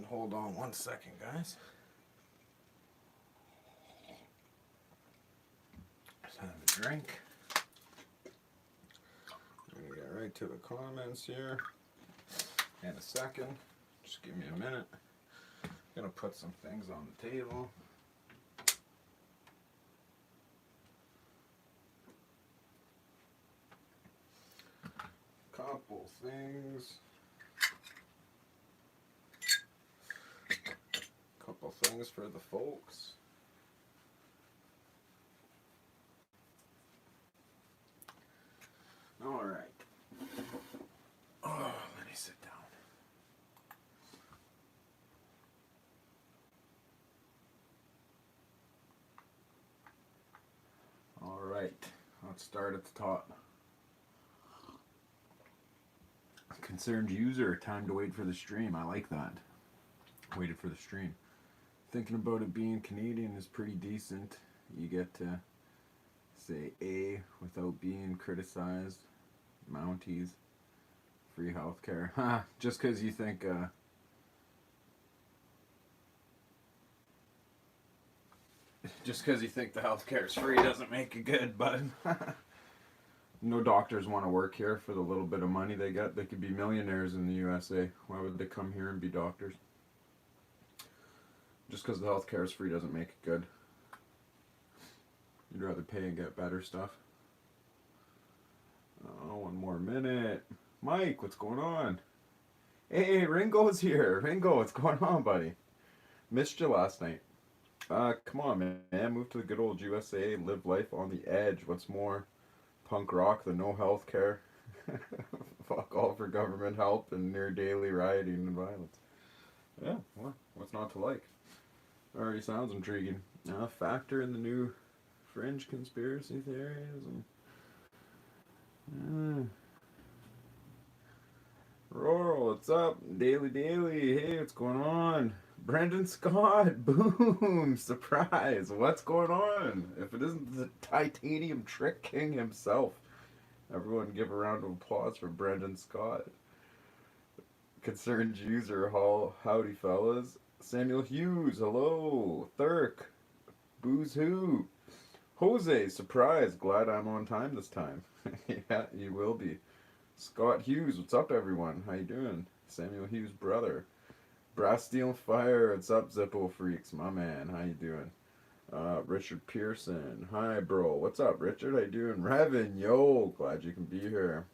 And hold on 1 second, guys. Just have a drink. I'm gonna get right to the comments here in a second. Just give me a minute. I'm gonna put some things on the table. Couple things. Couple things for the folks. All right. Oh, let me sit down. All right. Let's start at the top. Concerned user, time to wait for the stream. I like that. Waited for the stream. Thinking about it being Canadian is pretty decent. You get to say A without being criticized. Mounties. Free healthcare. Ha! Just because you think the healthcare is free doesn't make it good, bud. No doctors want to work here for the little bit of money they get. They could be millionaires in the USA. Why would they come here and be doctors? Just because the healthcare is free doesn't make it good. You'd rather pay and get better stuff. Oh, one more minute. Mike, what's going on? Hey, Ringo's here. Ringo, what's going on, buddy? Missed you last night. Come on, man. Move to the good old USA. Live life on the edge. What's more punk rock than no health care? Fuck all for government help and near daily rioting and violence. Yeah, well, what's not to like? Already sounds intriguing. Factor in the new fringe conspiracy theories. Roral, what's up? Daily, hey, what's going on? Brendan Scott, boom, surprise. What's going on? If it isn't the titanium trick king himself. Everyone give a round of applause for Brendan Scott. Concerned user, howdy fellas. Samuel Hughes, hello. Thurk, Booze Who. Jose, surprise, glad I'm on time this time. Yeah, you will be. Scott Hughes, what's up everyone? How you doing? Samuel Hughes' brother. Brass Steel Fire, what's up Zippo Freaks? My man, how you doing? Richard Pearson, hi bro. What's up Richard? How you doing? Revin, yo, glad you can be here.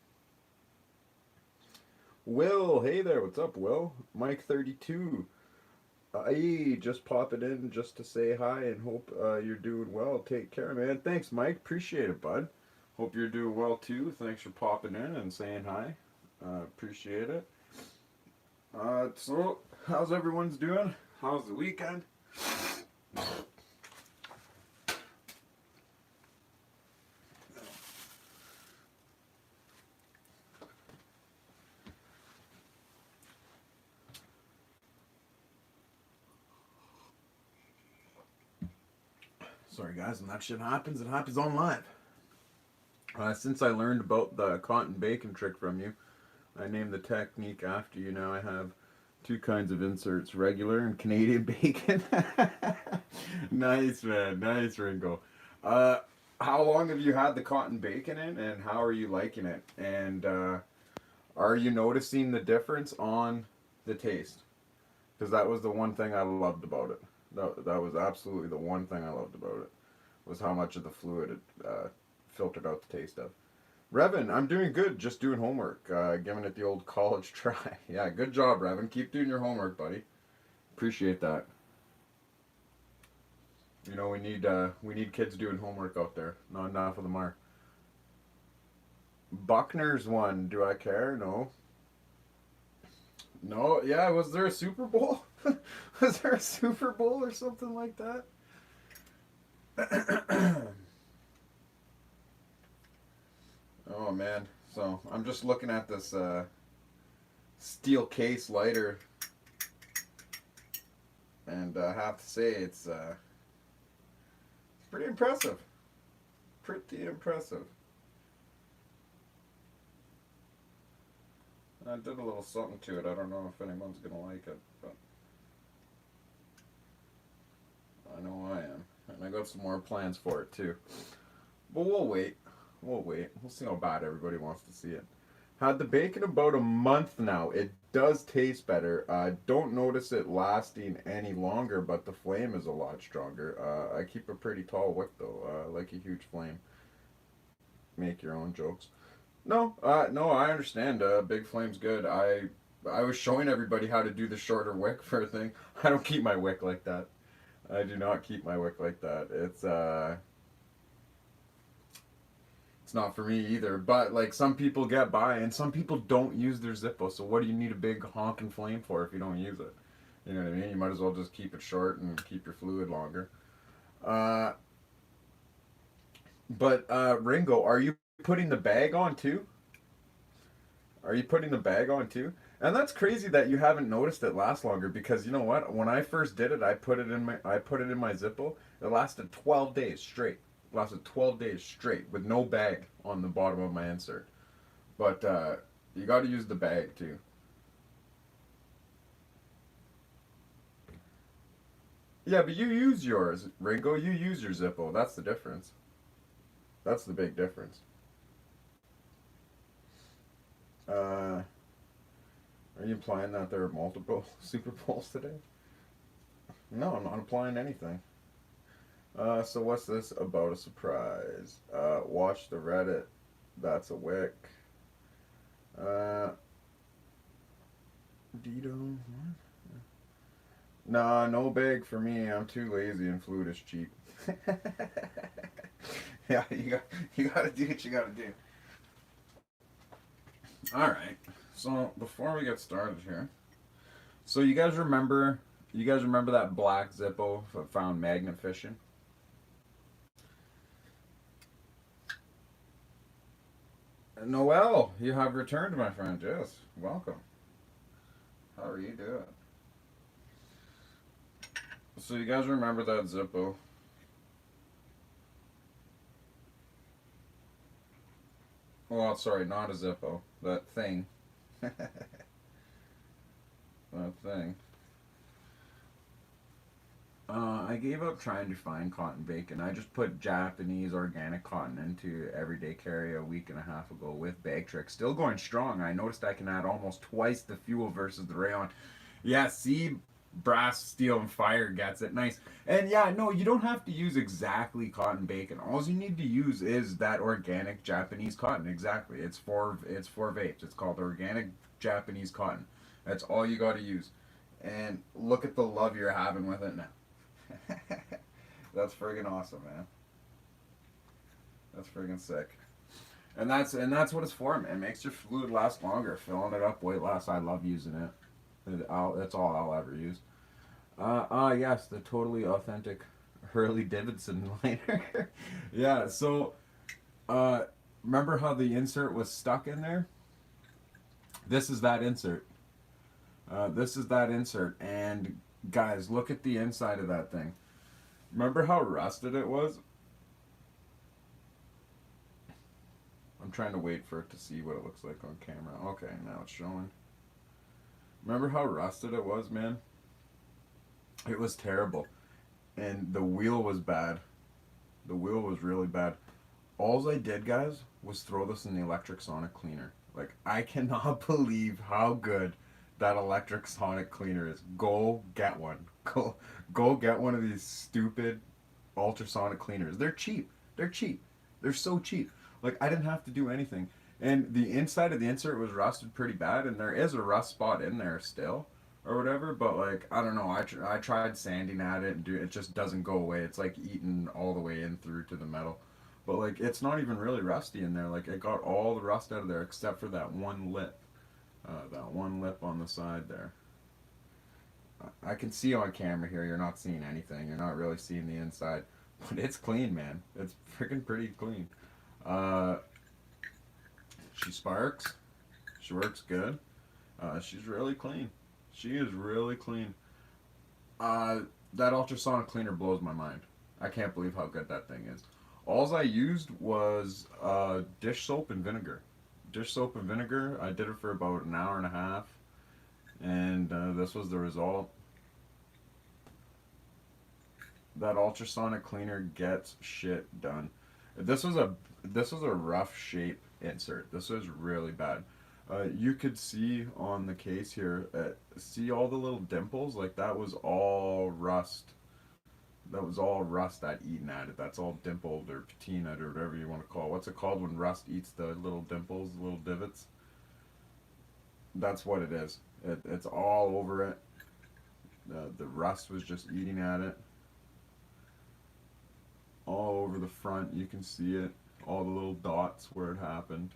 Will, hey there, what's up Will? Mike 32. Hey, just pop it in just to say hi and hope you're doing well. Take care, man. Thanks, Mike. Appreciate it, bud. Hope you're doing well too. Thanks for popping in and saying hi. Appreciate it. So, how's everyone's doing? How's the weekend? Sorry guys, when that shit happens, it happens on live. Since I learned about the cotton bacon trick from you, I named the technique after you. Now I have two kinds of inserts, regular and Canadian bacon. Nice, man. Nice, Ringo. How long have you had the cotton bacon in, and how are you liking it? And are you noticing the difference on the taste? Because that was the one thing I loved about it. That was absolutely the one thing I loved about it, was how much of the fluid it filtered out the taste of. Revin, I'm doing good, just doing homework, giving it the old college try. Yeah, good job, Revin. Keep doing your homework, buddy. Appreciate that. You know, we need kids doing homework out there. Not enough of them are. Buckner's one, do I care? No. No, yeah, was there a Super Bowl? Was there a Super Bowl or something like that? Oh man, so I'm just looking at this steel case lighter, and I have to say it's pretty impressive. Pretty impressive. I did a little something to it. I don't know if anyone's gonna like it, but got some more plans for it too. But we'll wait. We'll wait. We'll see how bad everybody wants to see it. Had the bacon about a month now. It does taste better. I don't notice it lasting any longer, but the flame is a lot stronger. I keep a pretty tall wick though. Like a huge flame. Make your own jokes. No, no, I understand. Big flame's good. I was showing everybody how to do the shorter wick for a thing. I don't keep my wick like that. I do not keep my wick like that. It's not for me either. But like some people get by, and some people don't use their Zippo. So what do you need a big honking flame for if you don't use it? You know what I mean? You might as well just keep it short and keep your fluid longer. Uh, but Ringo, are you putting the bag on too? Are you putting the bag on too? And that's crazy that you haven't noticed it last longer because you know what? When I first did it, I put it in my Zippo. It lasted 12 days straight. It lasted 12 days straight with no bag on the bottom of my insert. But you got to use the bag too. Yeah, but you use yours, Ringo. You use your Zippo. That's the difference. That's the big difference. Uh, are you implying that there are multiple Super Bowls today? No, I'm not implying anything. So what's this about a surprise? Watch the Reddit. That's a wick. Uh, Dito. What? Nah, no bag for me. I'm too lazy and fluid is cheap. Yeah, you gotta do what you gotta do. All right. So before we get started here, so you guys remember that black Zippo found magnet fishing? Noel, you have returned, my friend. Yes, welcome. How are you doing? So you guys remember that Zippo? Well, sorry, not a Zippo. That thing. That thing. I gave up trying to find cotton bacon. I just put Japanese organic cotton into everyday carry a week and a half ago with Bag Trick. Still going strong. I noticed I can add almost twice the fuel versus the rayon. Yeah, see, brass, steel, and fire gets it. Nice. And yeah, no, you don't have to use exactly cotton bacon. All you need to use is that organic Japanese cotton. Exactly. It's for vapes. It's called organic Japanese cotton. That's all you got to use. And look at the love you're having with it now. That's friggin' awesome, man. That's friggin' sick. And that's what it's for, man. It makes your fluid last longer. Filling it up way less. I love using it. That's all I'll ever use. Yes, the totally authentic Hurley Davidson liner. Yeah, so uh, remember how the insert was stuck in there? This is that insert. This is that insert, and guys, look at the inside of that thing. Remember how rusted it was? I'm trying to wait for it to see what it looks like on camera. Okay, now it's showing. Remember how rusted it was, man? It was terrible. And the wheel was bad. The wheel was really bad. All I did, guys, was throw this in the electric sonic cleaner. Like, I cannot believe how good that electric sonic cleaner is. Go get one. Go get one of these stupid ultrasonic cleaners. They're cheap. They're cheap. They're so cheap. Like, I didn't have to do anything. And the inside of the insert was rusted pretty bad, and there is a rust spot in there still, or whatever. But like, I don't know. I tried sanding at it, and it just doesn't go away. It's like eating all the way in through to the metal. But like, it's not even really rusty in there. Like, it got all the rust out of there except for that one lip. That one lip on the side there. I can see on camera here. You're not seeing anything. You're not really seeing the inside, but it's clean, man. It's freaking pretty clean. Uh, she sparks. She works good. She's really clean. She is really clean. Uh, that ultrasonic cleaner blows my mind. I can't believe how good that thing is. Alls I used was dish soap and vinegar. Dish soap and vinegar. I did it for about an hour and a half, and this was the result. That ultrasonic cleaner gets shit done. This was a this was a rough shape insert. This was really bad. You could see on the case here, see all the little dimples? Like that was all rust. That was all rust that eaten at it. That's all dimpled or patinaed or whatever you want to call it. What's it called when rust eats the little dimples, the little divots? That's what it is. It's all over it. The rust was just eating at it. All over the front, you can see it. All the little dots where it happened.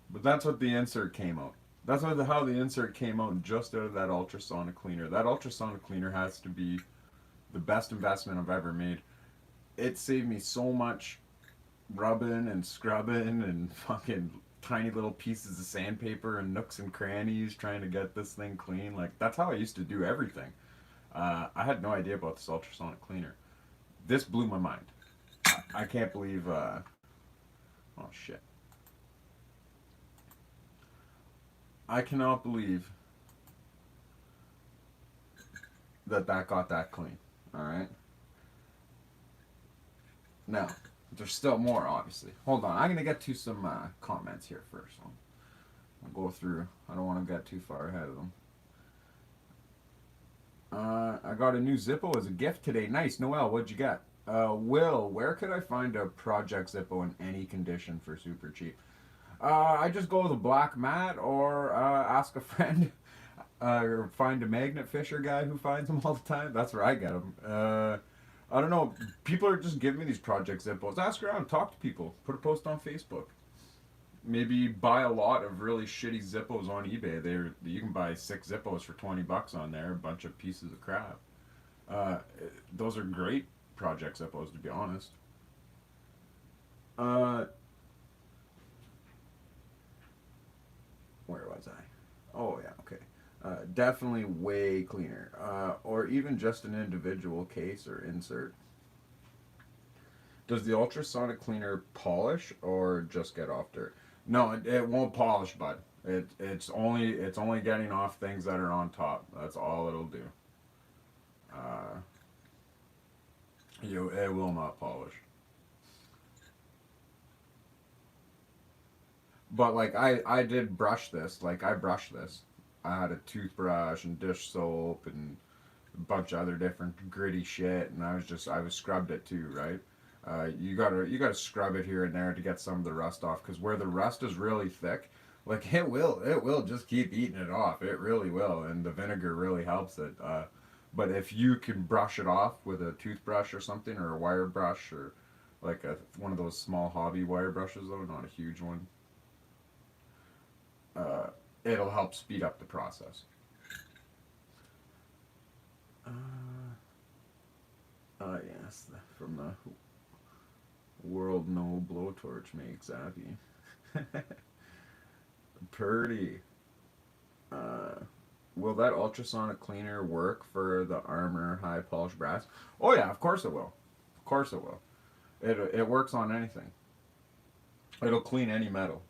But that's what the insert came out. That's how the insert came out just out of that ultrasonic cleaner. That ultrasonic cleaner has to be the best investment I've ever made. It saved me so much rubbing and scrubbing and fucking tiny little pieces of sandpaper and nooks and crannies trying to get this thing clean. Like, that's how I used to do everything. I had no idea about this ultrasonic cleaner. This blew my mind. I can't believe. Oh shit! I cannot believe that got that clean. All right. Now, there's still more, obviously. Hold on. I'm gonna get to some comments here first. I'll go through. I don't want to get too far ahead of them. I got a new Zippo as a gift today. Nice. Noel, what'd you get? Will, where could I find a Project Zippo in any condition for super cheap? I just go with a black mat or ask a friend or find a magnet fisher guy who finds them all the time. That's where I get them. I don't know. People are just giving me these Project Zippos. Ask around, talk to people, put a post on Facebook. Maybe buy a lot of really shitty Zippos on eBay. You can buy 6 Zippos for $20 on there, a bunch of pieces of crap. Uh, those are great Project Zippos, to be honest. Uh, where was I? Oh yeah, okay. Definitely way cleaner. Or even just an individual case or insert. Does the ultrasonic cleaner polish or just get off dirt? No, it won't polish, bud. It's only getting off things that are on top. That's all it'll do. Uh, it will not polish. But like I did brush this. Like I brushed this. I had a toothbrush and dish soap and a bunch of other different gritty shit, and I was scrubbed it too, right? You gotta scrub it here and there to get some of the rust off, because where the rust is really thick, like it will just keep eating it off. It really will, and the vinegar really helps it. But if you can brush it off with a toothbrush or something, or a wire brush, or like one of those small hobby wire brushes, though, not a huge one, uh, it'll help speed up the process. Uh, yes, from the world no blowtorch makes happy. Purdy. Uh, will that ultrasonic cleaner work for the armor high polished brass? Oh yeah, of course it will. Of course it will. It works on anything. It'll clean any metal.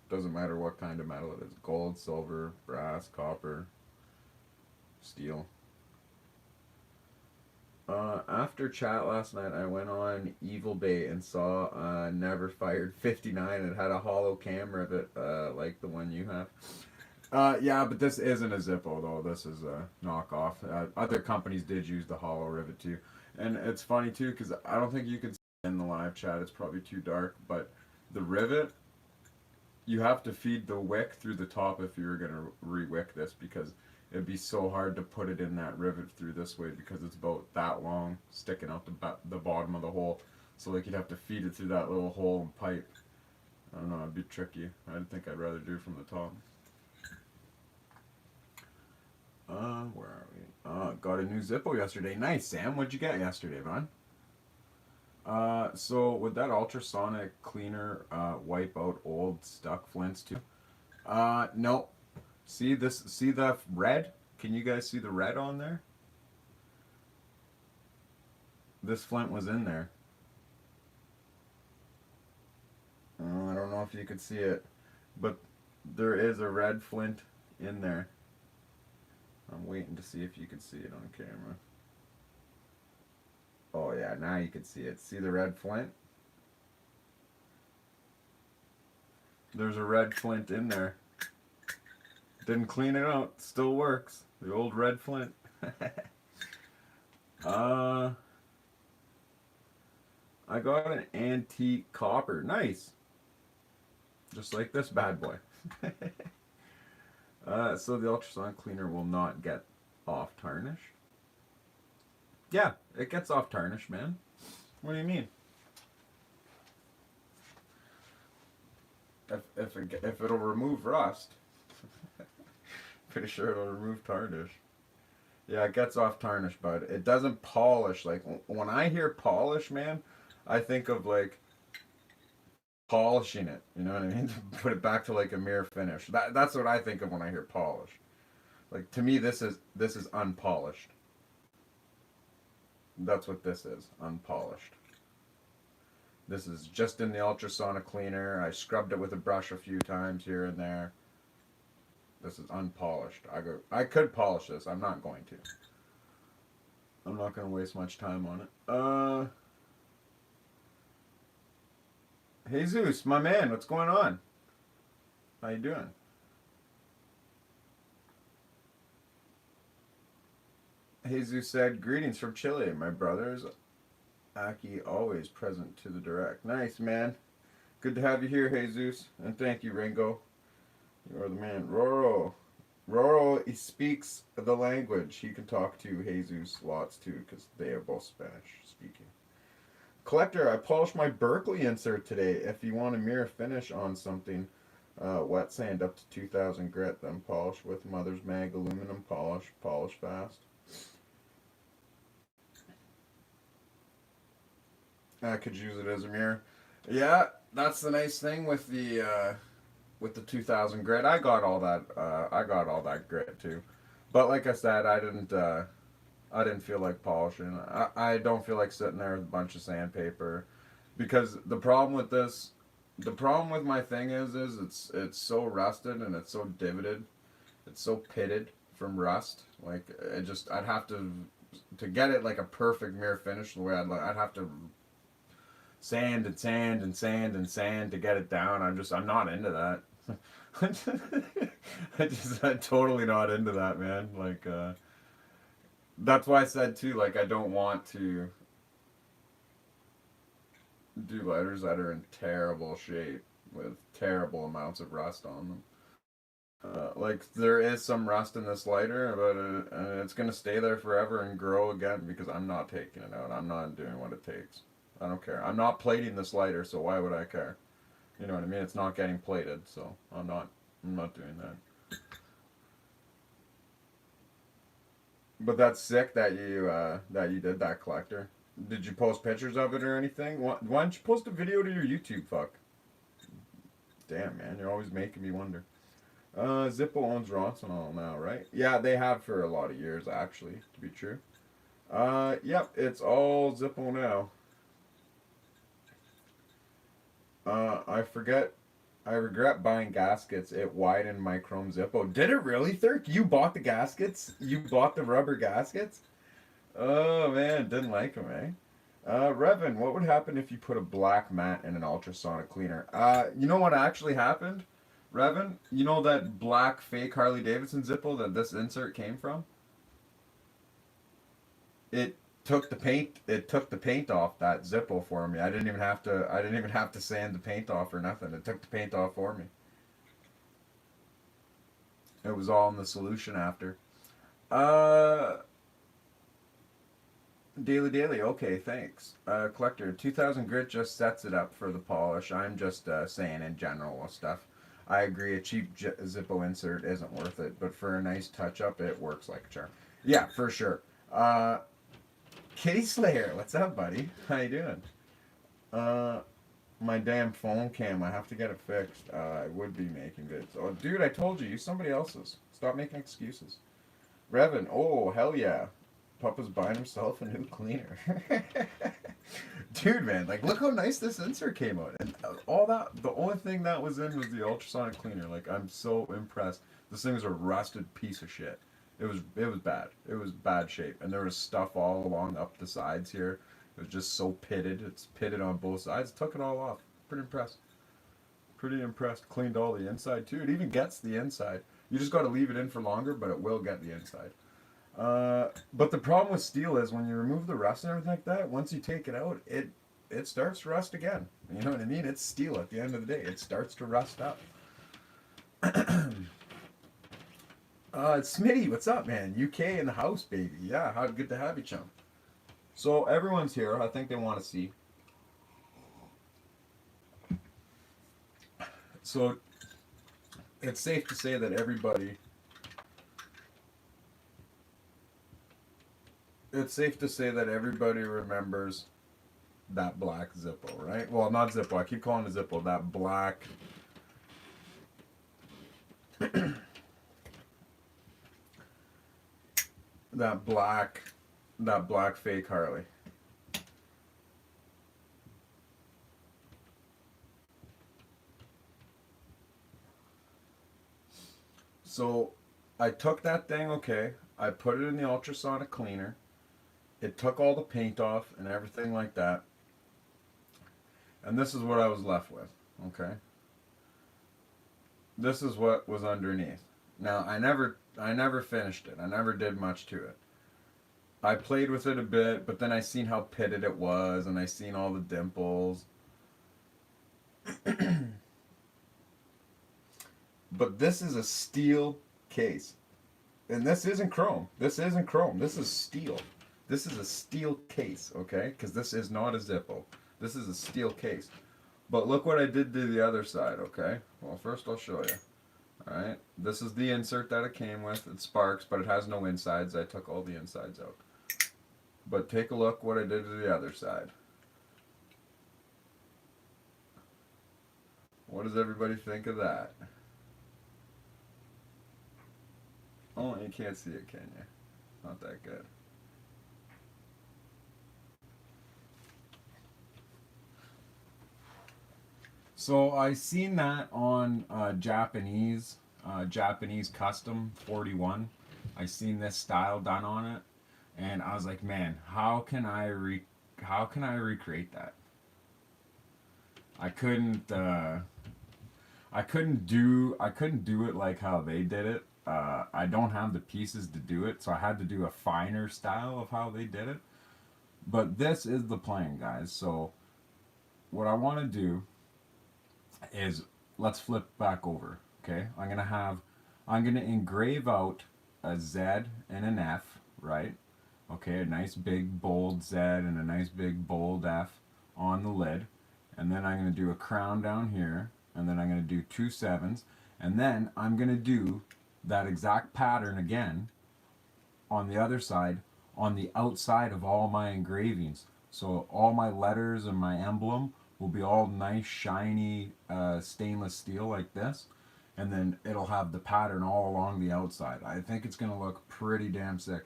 Doesn't matter what kind of metal it is. Gold, silver, brass, copper, steel. After chat last night, I went on Evil Bait and saw Never Fired 59. It had a hollow camera that, like the one you have. Yeah, but this isn't a Zippo though. This is a knockoff. Other companies did use the hollow rivet too, and it's funny too because I don't think you can see in the live chat. It's probably too dark, but the rivet, you have to feed the wick through the top if you were gonna re-wick this, because it'd be so hard to put it in that rivet through this way because it's about that long sticking out the bottom of the hole. So like you'd have to feed it through that little hole and pipe. I don't know, it'd be tricky. I think I'd rather do it from the top. Where are we? Got a new Zippo yesterday. Nice, Sam. What'd you get yesterday, man? So would that ultrasonic cleaner wipe out old stuck flints too? No. See this? See the red? Can you guys see the red on there? This flint was in there. I don't know if you could see it, but there is a red flint in there. I'm waiting to see if you can see it on camera. Oh yeah, now you can see it. See the red flint? There's a red flint in there. Didn't clean it out. Still works. The old red flint. I got an antique copper. Nice. Just like this bad boy. So the ultrasonic cleaner will not get off tarnish. Yeah, it gets off tarnish, man. What do you mean? If it'll remove rust, pretty sure it'll remove tarnish. Yeah, it gets off tarnish, bud. It doesn't polish. Like when I hear polish, man, I think of like polishing it. You know what I mean? Put it back to like a mirror finish. That's what I think of when I hear polish. Like to me, this is unpolished. That's what this is, unpolished. This is just in the ultrasonic cleaner. I scrubbed it with a brush a few times here and there. This is unpolished. I could polish this. I'm not going to. I'm not going to waste much time on it. Jesus, my man, what's going on? How you doing? Jesus said, greetings from Chile, my brothers. Aki always present to the direct. Nice, man. Good to have you here, Jesus. And thank you, Ringo. You are the man. Roro, he speaks the language. He can talk to Jesus lots too, because they are both Spanish speaking. Collector, I polished my Berkeley insert today. If you want a mirror finish on something, wet sand up to 2000 grit, then polish with Mother's Mag aluminum polish fast. I could use it as a mirror. Yeah, that's the nice thing with the 2000 grit. I got all that grit too. But like I said, I didn't feel like polishing. I don't feel like sitting there with a bunch of sandpaper, because the problem with my thing is it's so rusted and it's so divoted, it's so pitted from rust. Like I'd have to get it like a perfect mirror finish the way I'd have to sand and sand and sand and sand to get it down. I'm not into that. I'm totally not into that, man. Like, that's why I said too, like, I don't want to do lighters that are in terrible shape with terrible amounts of rust on them. Like, there is some rust in this lighter, but it's gonna stay there forever and grow again because I'm not taking it out. I'm not doing what it takes. I don't care. I'm not plating this lighter, so why would I care? You know what I mean? It's not getting plated, so I'm not doing that. But that's sick that you did that, Collector. Did you post pictures of it or anything? Why don't you post a video to your YouTube, fuck? Damn, man, you're always making me wonder. Zippo owns Rossenall now, right? Yeah, they have for a lot of years, actually, to be true. Yep, it's all Zippo now. I regret buying gaskets. It widened my chrome Zippo. Did it really, Thurk? You bought the gaskets? You bought the rubber gaskets? Oh, man, didn't like them, eh? Revan, what would happen if you put a black mat in an ultrasonic cleaner? You know what actually happened? Revan, you know that black fake Harley Davidson Zippo that this insert came from? It took the paint off that Zippo for me. I didn't even have to sand the paint off or nothing. It took the paint off for me. It was all in the solution after. Daily, okay, thanks. Collector, 2000 grit just sets it up for the polish. I'm just saying in general stuff. I agree, a cheap Zippo insert isn't worth it, but for a nice touch-up, it works like a charm. Yeah, for sure. Kitty Slayer, what's up, buddy? How you doing? My damn phone cam, I have to get it fixed. I would be making vids. Oh, dude, I told you, use somebody else's. Stop making excuses. Revan, oh, hell yeah. Papa's buying himself a new cleaner. Dude, man, like, look how nice this insert came out. And all that, the only thing that was in was the ultrasonic cleaner. Like, I'm so impressed. This thing is a rusted piece of shit. it was bad. It was bad shape, and there was stuff all along up the sides here. It was just so pitted. It's pitted on both sides. Took it all off. Pretty impressed. Pretty impressed. Cleaned all the inside too. It even gets the inside. You just got to leave it in for longer, but it will get the inside. But the problem with steel is when you remove the rust and everything like that, once you take it out, it starts to rust again. You know what I mean? It's steel at the end of the day. It starts to rust up. Smitty, what's up, man? UK in the house, baby. Yeah, how good to have you, chum. So everyone's here. I think they want to see. So it's safe to say that everybody. It's safe to say that everybody remembers that black Zippo, right? Well, not Zippo. I keep calling it Zippo. That black. that black fake Harley. So I took that thing, okay. I put it in the ultrasonic cleaner. It took all the paint off and everything like that. And this is what I was left with, okay? This is what was underneath. Now, I never finished it. I never did much to it. I played with it a bit, but then I seen how pitted it was, and I seen all the dimples. But this is a steel case. And this isn't chrome. This isn't chrome. This is steel. This is a steel case, okay? Because this is not a Zippo. This is a steel case. But look what I did to the other side, okay? Well, first I'll show you. Alright? This is the insert that it came with. It sparks, but it has no insides. I took all the insides out. But take a look what I did to the other side. What does everybody think of that? Oh, you can't see it, can you? Not that good. So I seen that on Japanese custom 41. I seen this style done on it, and I was like, man, how can I recreate that? I couldn't do it like how they did it. I don't have the pieces to do it, so I had to do a finer style of how they did it. But this is the plan, guys. So what I want to do is, let's flip back over. Okay, I'm gonna engrave out a Z and an F, right? Okay, a nice big bold Z and a nice big bold F on the lid, and then I'm gonna do a crown down here, and then I'm gonna do 2 7s, and then I'm gonna do that exact pattern again on the other side, on the outside of all my engravings. So all my letters and my emblem will be all nice shiny stainless steel like this, and then it'll have the pattern all along the outside. I think it's gonna look pretty damn sick.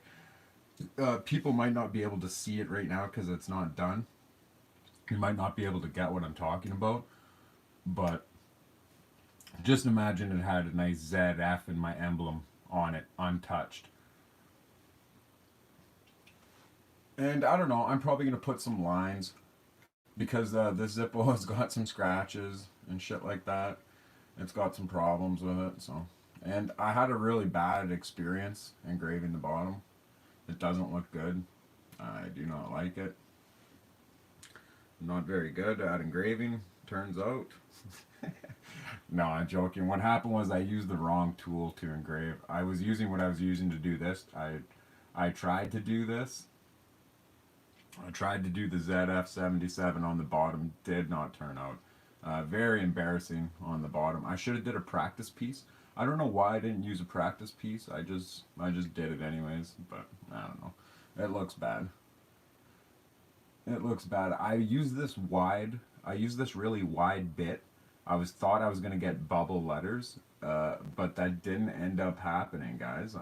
People might not be able to see it right now because it's not done. You might not be able to get what I'm talking about, but just imagine it had a nice ZF and my emblem on it, untouched. And I don't know, I'm probably going to put some lines because this Zippo has got some scratches and shit like that. It's got some problems with it, so. And I had a really bad experience engraving the bottom. It doesn't look good. I do not like it. I'm not very good at engraving, turns out. No, I'm joking. What happened was I used the wrong tool to engrave. I was using what I was using to do this. I tried to do this. I tried to do the ZF77 on the bottom. Did not turn out. Very embarrassing on the bottom. I should have did a practice piece. I don't know why I didn't use a practice piece. I just did it anyways. But I don't know. It looks bad. It looks bad. I use this really wide bit. Thought I was gonna get bubble letters, but that didn't end up happening, guys.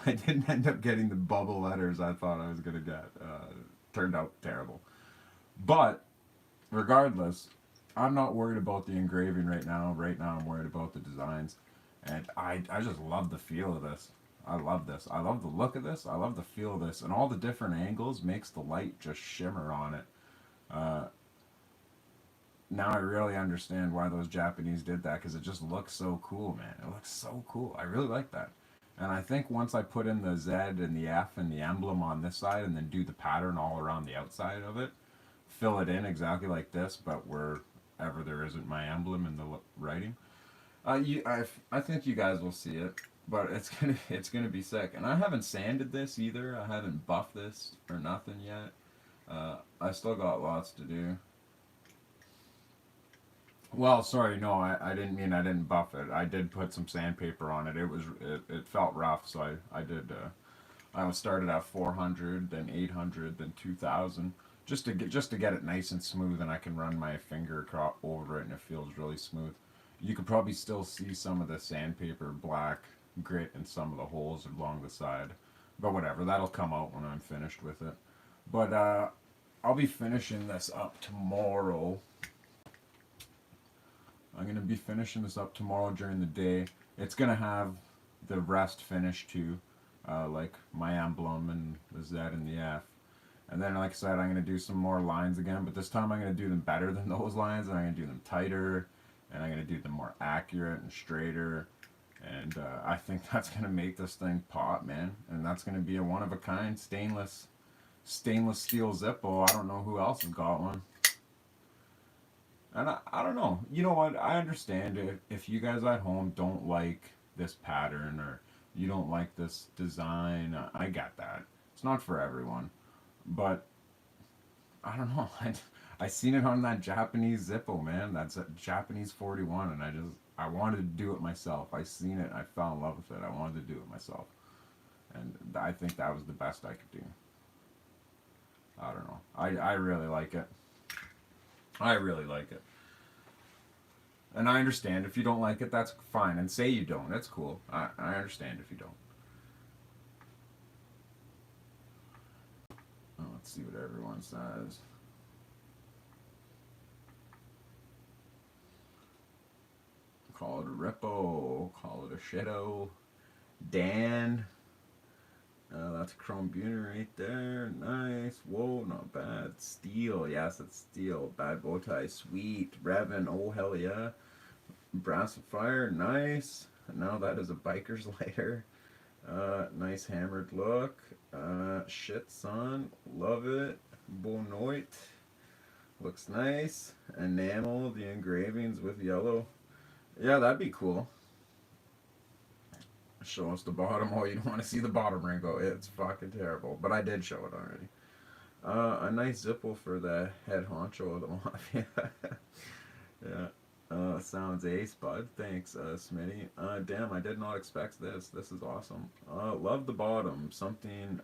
I didn't end up getting the bubble letters I thought I was gonna get. Turned out terrible. But regardless, I'm not worried about the engraving right now. Right now, I'm worried about the designs, and I just love the feel of this. I love this. I love the look of this. I love the feel of this. And all the different angles makes the light just shimmer on it. Uh, Now I really understand why those Japanese did that, because it just looks so cool, man. It looks so cool. I really like that. And I think once I put in the Z and the F and the emblem on this side and then do the pattern all around the outside of it, fill it in exactly like this, but wherever there isn't my emblem in the writing, I think you guys will see it. But it's gonna be sick. And I haven't sanded this either. I haven't buffed this or nothing yet. I still got lots to do. Well, sorry, no, I didn't mean I didn't buff it. I did put some sandpaper on it. It felt rough, so I did. I was started at 400, then 800, then 2,000, just to get it nice and smooth, and I can run my finger over it, and it feels really smooth. You could probably still see some of the sandpaper black grit in some of the holes along the side, but whatever. That'll come out when I'm finished with it. But I'll be finishing this up tomorrow. I'm going to be finishing this up tomorrow during the day. It's going to have the rest finished too, like my emblem and the Z and the F. And then, like I said, I'm going to do some more lines again, but this time I'm going to do them better than those lines, and I'm going to do them tighter, and I'm going to do them more accurate and straighter. And I think that's going to make this thing pop, man. And that's going to be a one-of-a-kind stainless steel Zippo. I don't know who else has got one. And I don't know. You know what? I understand if you guys at home don't like this pattern or you don't like this design. I get that. It's not for everyone. But I don't know. I seen it on that Japanese Zippo, man. That's a Japanese 41, and I wanted to do it myself. I seen it. I fell in love with it. I wanted to do it myself. And I think that was the best I could do. I don't know. I really like it. I really like it. And I understand if you don't like it, that's fine. And say you don't. That's cool. I understand if you don't. Oh, let's see what everyone says. Call it a Rippo. Call it a Shadow. Dan. That's a chrome buner right there. Nice. Whoa, not bad. Steel. Yes, it's steel. Bad bow tie. Sweet. Revan. Oh, hell yeah. Brass of fire. Nice. And now that is a biker's lighter. Nice hammered look. Shit, son. Love it. Bonoit. Looks nice. Enamel. The engravings with yellow. Yeah, that'd be cool. Show us the bottom. Oh, you don't want to see the bottom wrinkle. It's fucking terrible. But I did show it already. A nice Zippo for the head honcho of the mafia. Yeah. Sounds ace, bud. Thanks, Smitty. Damn, I did not expect this. This is awesome. Love the bottom. Something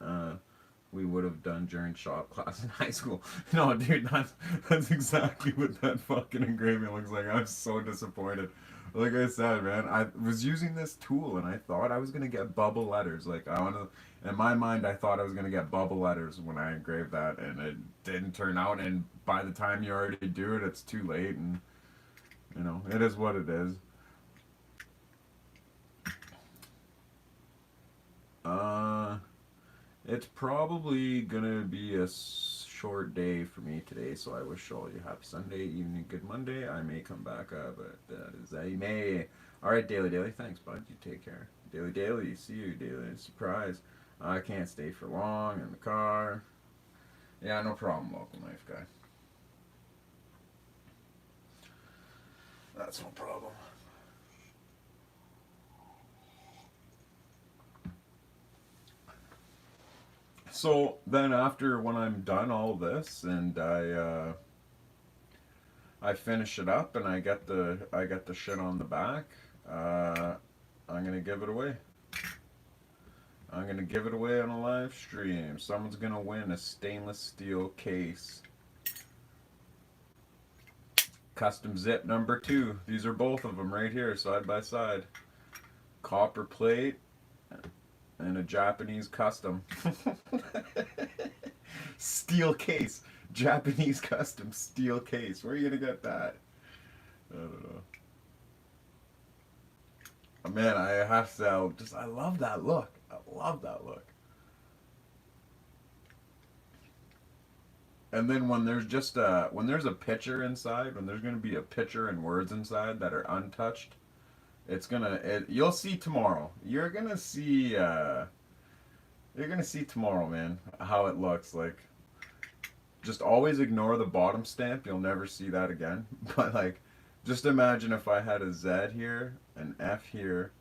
we would have done during shop class in high school. No, dude, that's exactly what that fucking engraving looks like. I'm so disappointed. Like I said, man, I was using this tool and I thought I was gonna get bubble letters. Like I wanna, in my mind, I thought I was gonna get bubble letters when I engraved that, and it didn't turn out. And by the time you already do it, it's too late. And you know, it is what it is. Uh, it's probably gonna be a short day for me today, so I wish all you happy Sunday, evening, good Monday. I may come back, but that is I may. All right, Daily Daily, thanks, bud. You take care. Daily Daily, see you, Daily. Surprise. I can't stay for long in the car. Yeah, no problem, local knife guy. That's no problem. So then after when I'm done all this and I finish it up and I get the shit on the back, I'm gonna give it away. I'm gonna give it away on a live stream. Someone's gonna win a stainless steel case. Custom zip number 2. These are both of them right here, side by side. Copper plate and a Japanese custom. Steel case. Japanese custom steel case. Where are you gonna get that? I don't know. Man, I have to just I love that look. I love that look. And then when there's just when there's a picture inside, when there's gonna be a picture and words inside that are untouched, you'll see tomorrow. You're gonna see tomorrow, man, how it looks like. Just always ignore the bottom stamp. You'll never see that again. But like, just imagine if I had a Z here, an F here,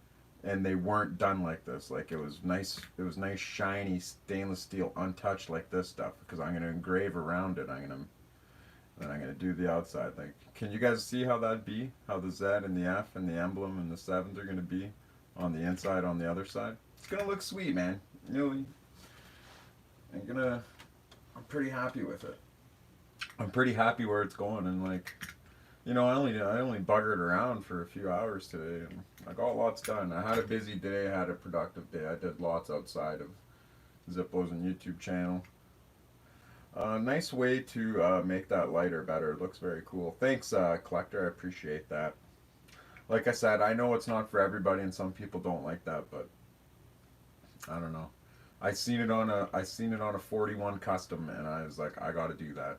and they weren't done like this. Like it was nice. It was nice, shiny stainless steel, untouched like this stuff. Because I'm gonna engrave around it. Then I'm gonna do the outside. Like, can you guys see how that'd be? How the Z and the F and the emblem and the seventh are gonna be on the inside, on the other side. It's gonna look sweet, man. You know, I'm pretty happy with it. I'm pretty happy where it's going, and like, I only buggered around for a few hours today, and I got lots done. I had a busy day. I had a productive day. I did lots outside of Zippo's and YouTube channel. Nice way to make that lighter better. It looks very cool. Thanks, collector. I appreciate that. Like I said, I know it's not for everybody, and some people don't like that, but I don't know. I seen it on a 41 custom, and I was like, I got to do that.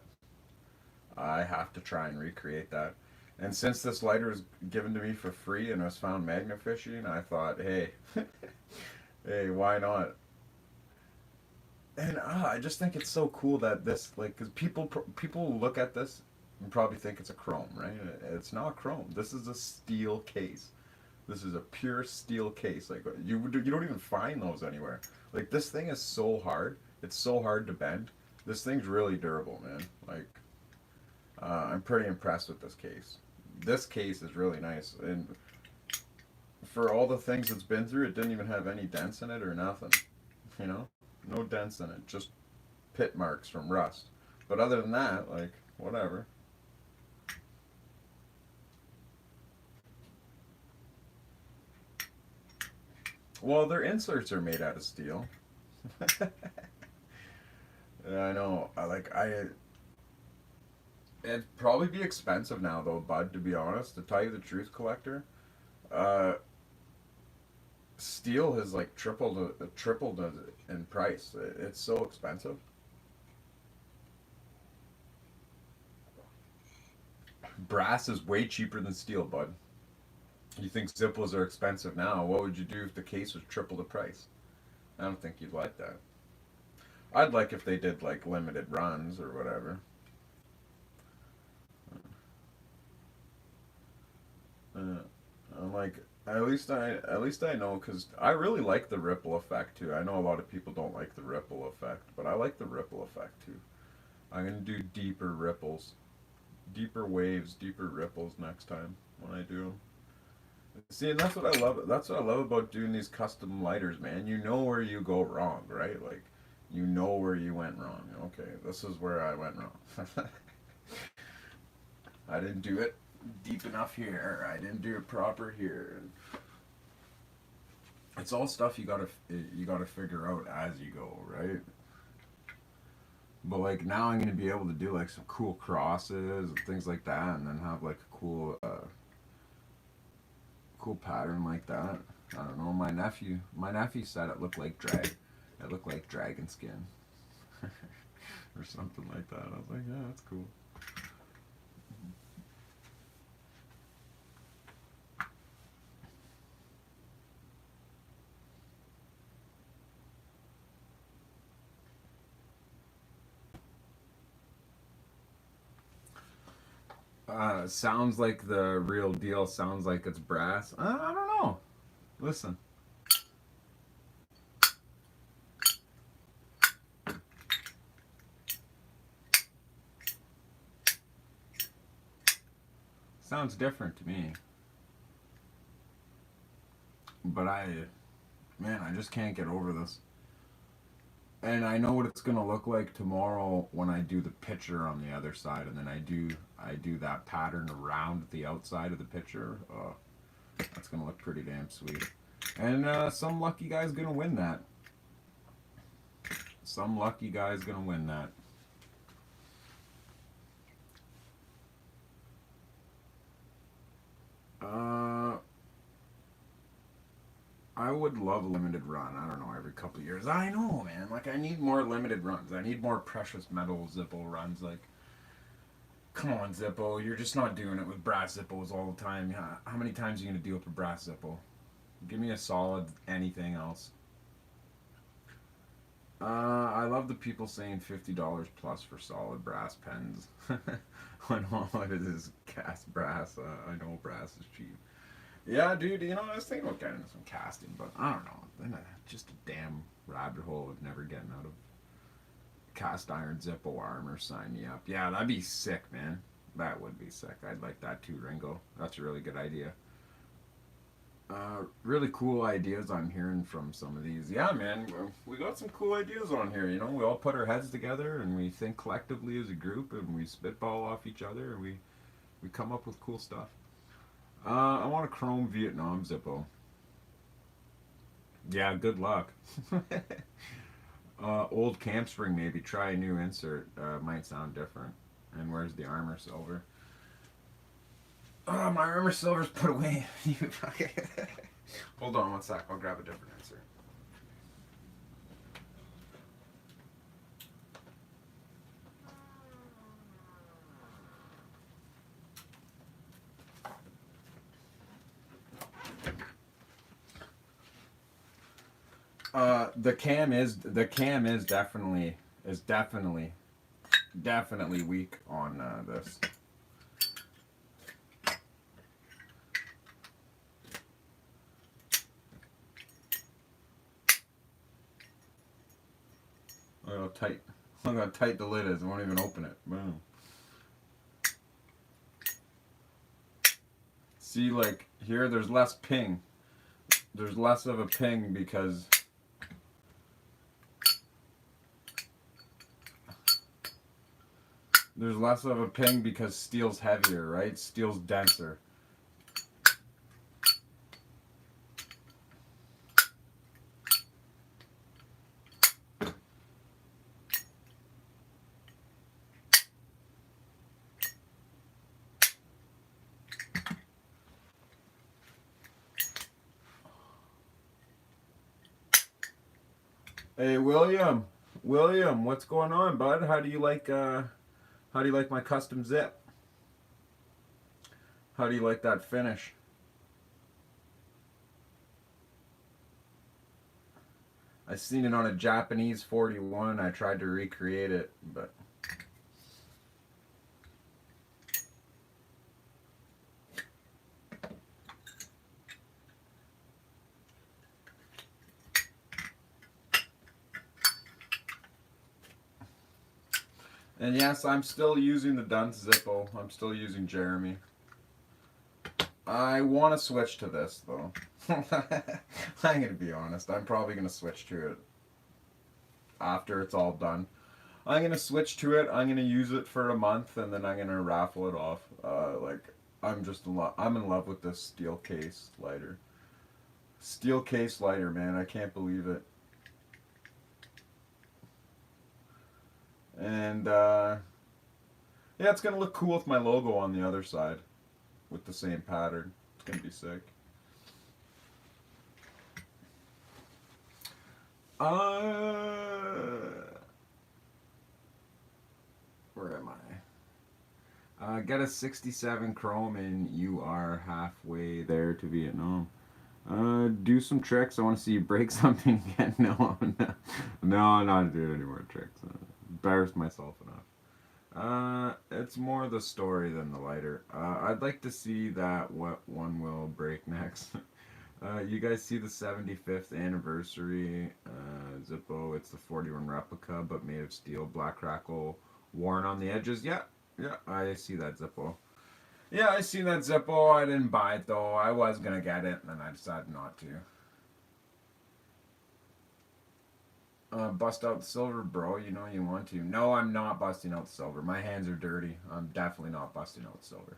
I have to try and recreate that. And since this lighter was given to me for free and was found magnafishing, I thought, hey, hey, why not? And I just think it's so cool that this, like, because people look at this and probably think it's a chrome, right? It's not chrome. This is a steel case. This is a pure steel case. Like you don't even find those anywhere. Like this thing is so hard. It's so hard to bend. This thing's really durable, man. Like I'm pretty impressed with this case. This case is really nice, and for all the things it's been through, it didn't even have any dents in it or nothing. You know, no dents in it, just pit marks from rust. But other than that, like whatever. Well, their inserts are made out of steel. Yeah, I know. It'd probably be expensive now, though, bud. To be honest, to tell you the truth, collector, uh, steel has like tripled in price. It's so expensive. Brass is way cheaper than steel, bud. You think Zippos are expensive now? What would you do if the case was triple the price? I don't think you'd like that. I'd like if they did like limited runs or whatever. Uh, I'm like, at least I know because I really like the ripple effect too. I know a lot of people don't like the ripple effect, but I like the ripple effect too. I'm gonna do deeper ripples, deeper waves, deeper ripples next time when I do them. See, and that's what I love. That's what I love about doing these custom lighters, man. You know where you go wrong, right? Like, you know where you went wrong. Okay, this is where I went wrong. I didn't do it deep enough here. I didn't do it proper here. It's all stuff you gotta figure out as you go, right? But like now, I'm gonna be able to do like some cool crosses and things like that, and then have like a cool pattern like that. I don't know. My nephew said it looked like it looked like dragon skin, or something like that. I was like, yeah, that's cool. Sounds like the real deal. Sounds like it's brass. I don't know. Listen. Sounds different to me. But man, I just can't get over this. And I know what it's gonna look like tomorrow when I do the picture on the other side, and then I do that pattern around the outside of the picture. That's gonna look pretty damn sweet. And some lucky guy's gonna win that. Some lucky guy's gonna win that. Uh, I would love a limited run. I don't know, every couple of years. I know, man. Like, I need more limited runs. I need more precious metal Zippo runs. Like, come on, Zippo. You're just not doing it with brass Zippos all the time. How many times are you going to do it with brass Zippo? Give me a solid anything else. I love the people saying $50 plus for solid brass pens. When all it is cast brass. I know brass is cheap. Yeah, dude, I was thinking about getting into some casting, but I don't know. Then just a damn rabbit hole of never getting out of cast iron Zippo armor. Sign me up. Yeah, that'd be sick, man. That would be sick. I'd like that too, Ringo. That's a really good idea. Really cool ideas I'm hearing from some of these. Yeah, man, we got some cool ideas on here. We all put our heads together and we think collectively as a group and we spitball off each other and we come up with cool stuff. I want a chrome Vietnam Zippo. Yeah, good luck. Old camp spring maybe. Try a new insert. Might sound different. And where's the armor silver? Oh, my armor silver's put away. Hold on one sec. I'll grab a different insert. The cam is definitely weak on this. Look how tight the lid is. I won't even open it. Boom. See, like here, there's less ping. There's less of a ping because steel's heavier, right? Steel's denser. Hey, William, what's going on, bud? How do you like my custom zip? How do you like that finish? I seen it on a Japanese 41. I tried to recreate it, but and yes, I'm still using the Dunce Zippo. I'm still using Jeremy. I want to switch to this though. I'm gonna be honest. I'm probably gonna switch to it after it's all done. I'm gonna switch to it. I'm gonna use it for a month, and then I'm gonna raffle it off. I'm in love with this steel case lighter. Steel case lighter, man. I can't believe it. And yeah, it's gonna look cool with my logo on the other side, with the same pattern. It's gonna be sick. Where am I? Get a 67 chrome and you are halfway there to Vietnam. Do some tricks. I want to see you break something again. No, I'm not doing any more tricks. Embarrassed myself enough. It's more the story than the lighter. I'd like to see what one will break next. You guys see the 75th anniversary Zippo? It's the 41 replica, but made of steel, black crackle, worn on the edges. Yeah, I see that Zippo. Yeah, I see that Zippo. I didn't buy it though. I was gonna get it, and then I decided not to. Bust out the silver, bro. You know you want to. No, I'm not busting out the silver. My hands are dirty. I'm definitely not busting out the silver.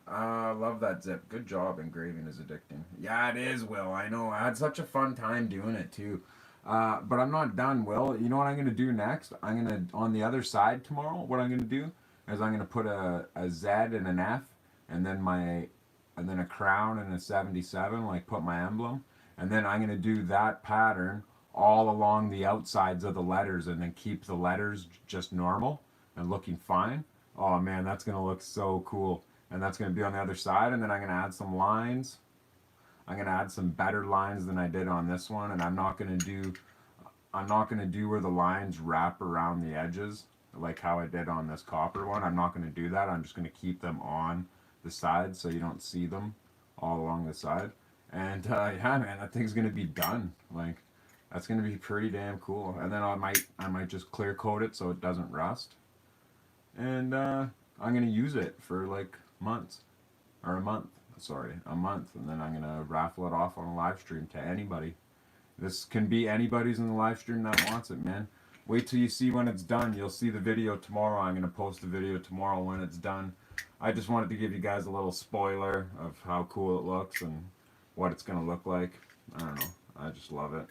Love that zip. Good job. Engraving is addicting. Yeah, it is, Will. I know. I had such a fun time doing it too. But I'm not done, Will. You know what I'm gonna do next? I'm gonna on the other side tomorrow. What I'm gonna do is I'm gonna put a Z and an F, and then a crown and a 77. Like put my emblem, And then I'm going to do that pattern all along the outsides of the letters and then keep the letters just normal and looking fine. Oh man, that's going to look so cool. And that's going to be on the other side. And then I'm going to add some lines. I'm going to add some better lines than I did on this one. And I'm not going to do where the lines wrap around the edges like how I did on this copper one. I'm not going to do that. I'm just going to keep them on the side so you don't see them all along the side. And yeah, man, that thing's going to be done. Like, that's going to be pretty damn cool. And then I might just clear coat it so it doesn't rust. And I'm going to use it for like months. Or a month. Sorry, a month. And then I'm going to raffle it off on a live stream to anybody. This can be anybody's in the live stream that wants it, man. Wait till you see when it's done. You'll see the video tomorrow. I'm going to post the video tomorrow when it's done. I just wanted to give you guys a little spoiler of how cool it looks and what it's going to look like. I don't know. I just love it.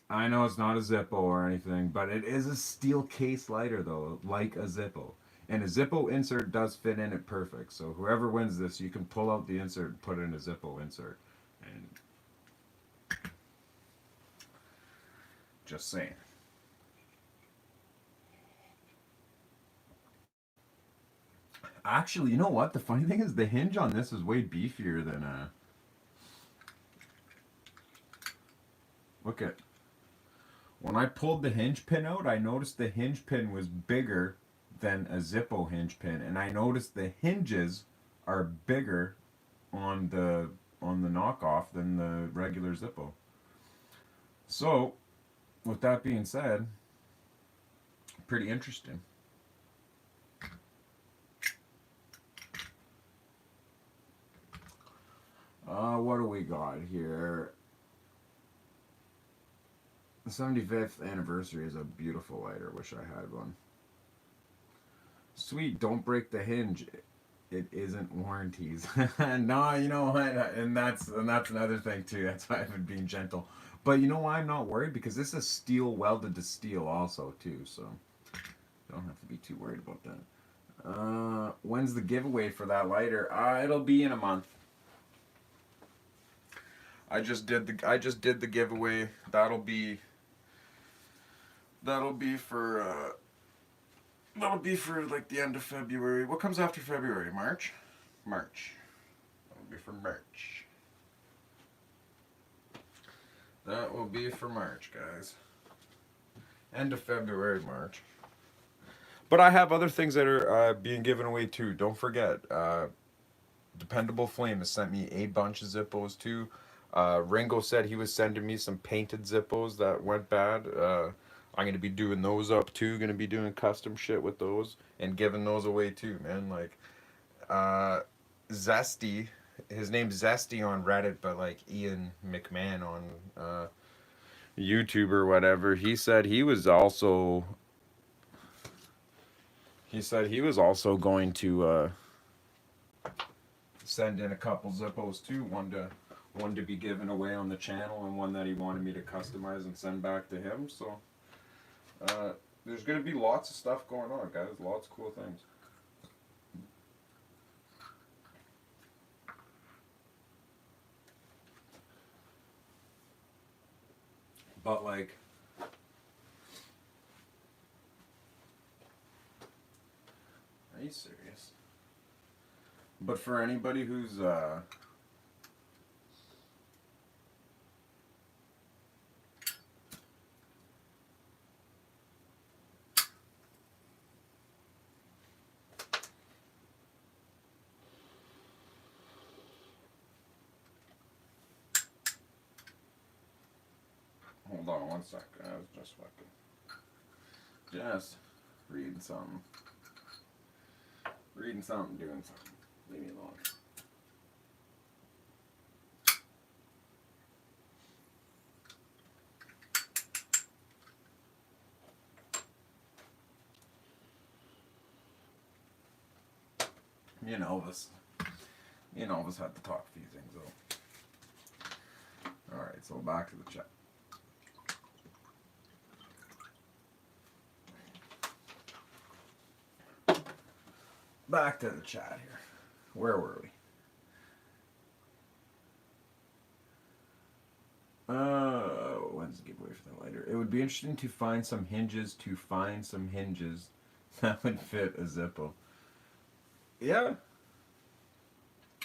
I know it's not a Zippo or anything, but it is a steel case lighter, though, like a Zippo. And a Zippo insert does fit in it perfect. So whoever wins this, you can pull out the insert and put in a Zippo insert. And just saying. Actually, you know what? The funny thing is the hinge on this is way beefier than look at when I pulled the hinge pin out, I noticed the hinge pin was bigger than a Zippo hinge pin, and I noticed the hinges are bigger on the knockoff than the regular Zippo. So, with that being said, pretty interesting. What do we got here? The 75th anniversary is a beautiful lighter. Wish I had one. Sweet, don't break the hinge. It isn't warranties. No, you know what? And that's another thing too. That's why I've been being gentle. But you know why I'm not worried? Because this is steel welded to steel also too. So don't have to be too worried about that. When's the giveaway for that lighter? It'll be in a month. I just did the giveaway. That'll be for like the end of February. What comes after February? March? March. That'll be for March. That will be for March, guys. End of February, March. But I have other things that are being given away too. Don't forget, Dependable Flame has sent me a bunch of Zippos too. Ringo said he was sending me some painted Zippos that went bad. I'm gonna be doing those up too. Gonna be doing custom shit with those and giving those away too, man. Like, Zesty, his name's Zesty on Reddit, but like Ian McMahon on YouTube or whatever. He said he was also going to send in a couple Zippos too. One to be given away on the channel and one that he wanted me to customize and send back to him. So there's gonna be lots of stuff going on, guys. Lots of cool things. But like, are you serious? But for anybody who's hold on one second. I was just reading something. Reading something, doing something. Leave me alone. Me and Elvis. Me and Elvis had to talk a few things though. Alright, so back to the chat. Back to the chat here. Where were we? the lighter. It would be interesting to find some hinges that would fit a Zippo. Yeah.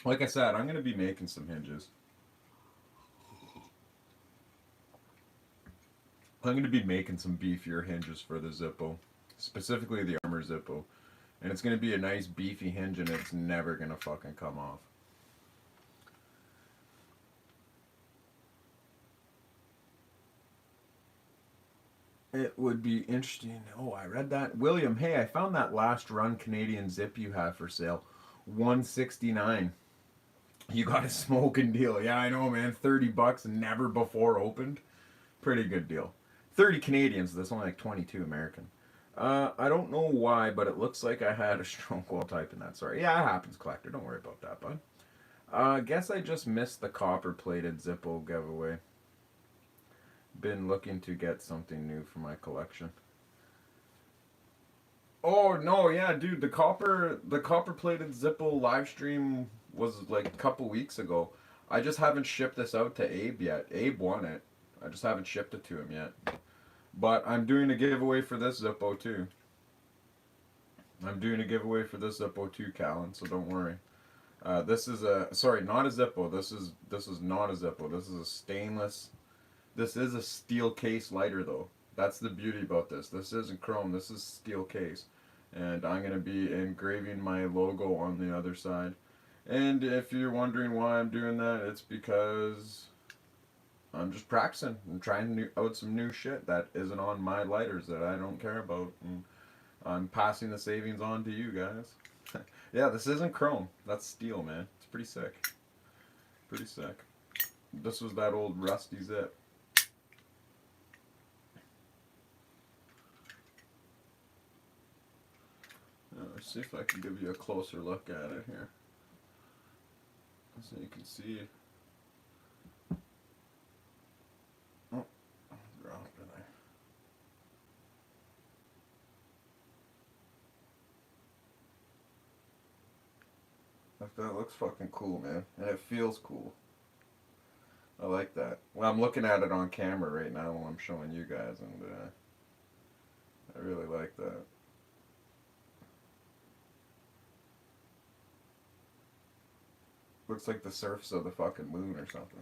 Like I said, I'm going to be making some hinges. I'm going to be making some beefier hinges for the Zippo. Specifically the Armor Zippo. And it's going to be a nice beefy hinge and it's never going to fucking come off. It would be interesting. Oh, I read that. William, hey, I found that last run Canadian zip you have for sale. $169. You got a smoking deal. Yeah, I know, man. $30 never before opened. Pretty good deal. 30 Canadians. That's only like 22 American. I don't know why, but it looks like I had a stroke while typing that. Sorry. Yeah, it happens, collector. Don't worry about that, bud. Guess I just missed the copper-plated Zippo giveaway. Been looking to get something new for my collection. Oh no, yeah, dude, the copper-plated Zippo live stream was like a couple weeks ago. I just haven't shipped this out to Abe yet. Abe won it. I just haven't shipped it to him yet. But I'm doing a giveaway for this Zippo too. I'm doing a giveaway for this Zippo too, Callan, so don't worry. This is a, sorry, not a Zippo. This is not a Zippo. This is a stainless. This is a steel case lighter though. That's the beauty about this. This isn't chrome. This is steel case. And I'm going to be engraving my logo on the other side. And if you're wondering why I'm doing that, it's because I'm just practicing. I'm trying out some new shit that isn't on my lighters that I don't care about. And I'm passing the savings on to you guys. Yeah, this isn't chrome. That's steel, man. It's pretty sick. Pretty sick. This was that old rusty zip. Let's see if I can give you a closer look at it here. So you can see. Oh, dropped it there. That looks fucking cool, man. And it feels cool. I like that. Well, I'm looking at it on camera right now while I'm showing you guys, and I really like that. Looks like the surface of the fucking moon or something.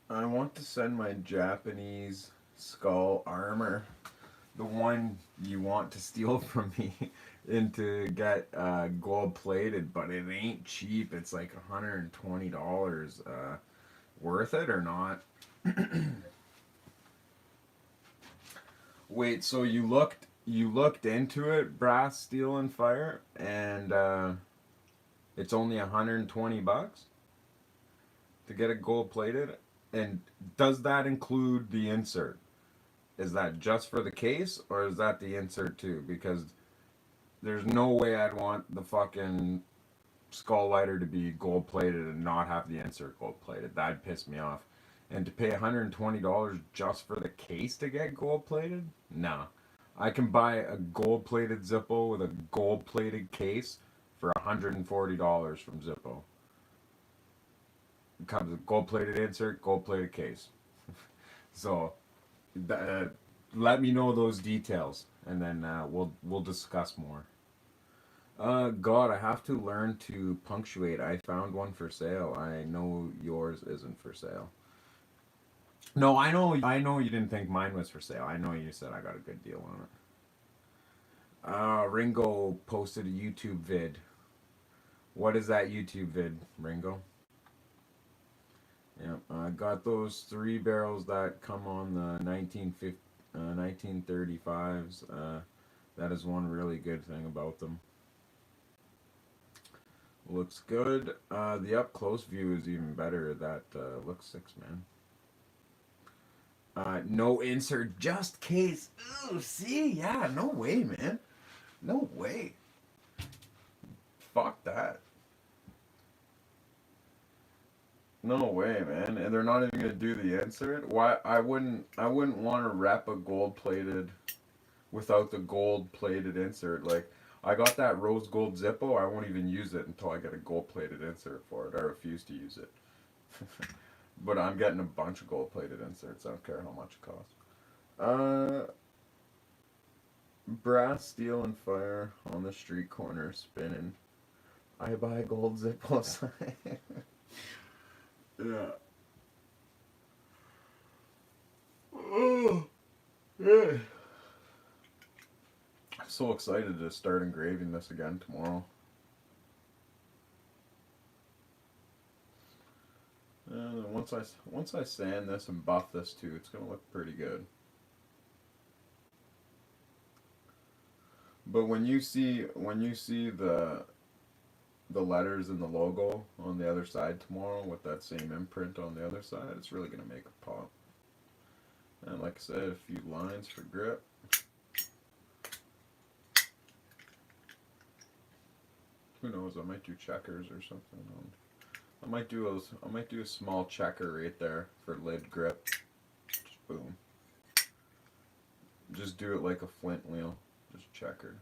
I want to send my Japanese skull armor, the one you want to steal from me, and to get gold plated, but it ain't cheap. It's like $120. Worth it or not? Wait, so you looked into it, brass, steel, and fire, and it's only $120 to get it gold plated? And does that include the insert? Is that just for the case, or is that the insert too? Because there's no way I'd want the fucking skull lighter to be gold plated and not have the insert gold plated. That'd piss me off. And to pay $120 just for the case to get gold plated? Nah. I can buy a gold plated Zippo with a gold plated case for $140 from Zippo. It comes with gold plated insert, gold plated case. So let me know those details, and then we'll discuss more. God, I have to learn to punctuate. I found one for sale. I know yours isn't for sale. No, I know you didn't think mine was for sale. I know you said I got a good deal on it. Ringo posted a YouTube vid. What is that YouTube vid, Ringo? Yeah, I got those 3 barrels that come on the 1935s. That is one really good thing about them. Looks good. The up close view is even better. That looks sick, man. No insert, just case. Ooh, see, yeah, no way, man. No way. Fuck that. No way, man. And they're not even gonna do the insert. Why? I wouldn't want to wrap a gold plated without the gold plated insert. Like I got that rose gold Zippo. I won't even use it until I get a gold plated insert for it. I refuse to use it. But I'm getting a bunch of gold plated inserts. I don't care how much it costs. Brass, steel, and fire on the street corner spinning. I buy gold Zippos. Yeah. Oh, yeah. I'm so excited to start engraving this again tomorrow. And then once I sand this and buff this too, it's gonna look pretty good. But when you see the letters and the logo on the other side tomorrow with that same imprint on the other side, it's really gonna make a pop. And like I said, a few lines for grip. Who knows? I might do checkers or something. I might do a small checker right there for lid grip. Just boom. Just do it like a flint wheel. Just checker.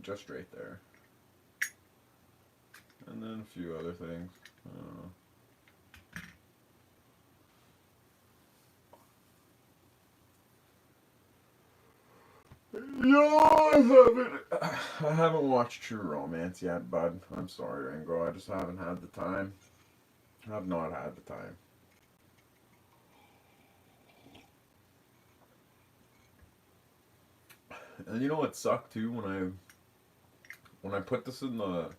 Just right there. And then a few other things. I don't know. No, I haven't watched True Romance yet, bud. I'm sorry, Ringo. I just haven't had the time. I've not had the time. And you know what sucked too when I put this in the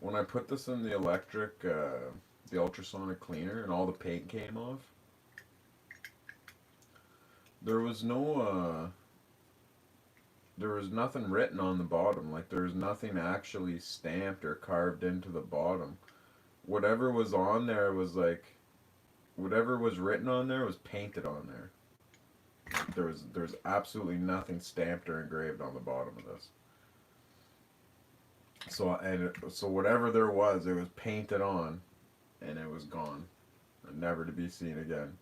when I put this in the electric the ultrasonic cleaner and all the paint came off. There was no there was nothing written on the bottom. Like there was nothing actually stamped or carved into the bottom. Whatever was on there was like whatever was written on there was painted on there. There's absolutely nothing stamped or engraved on the bottom of this. So whatever there was, it was painted on, and it was gone, never to be seen again.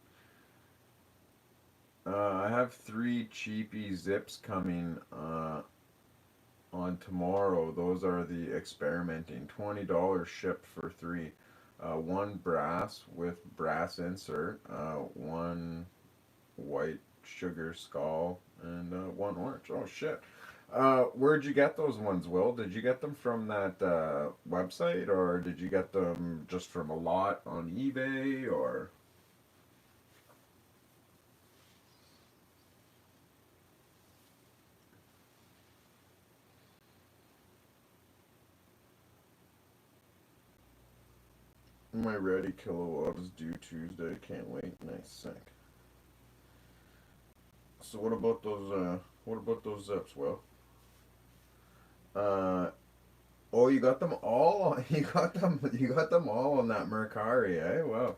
I have three cheapy zips coming on tomorrow. Those are the experimenting. $20 shipped for three. One brass with brass insert. One white sugar skull, and one orange. Oh shit. Where'd you get those ones, Will? Did you get them from that website, or did you get them just from a lot on eBay, or? Am I ready, kilowatts due Tuesday? Can't wait. Nice, sick. So what about those? What about those zips, Will? Uh, oh, you got them all. You got them. You got them all on that Mercari, eh? Wow.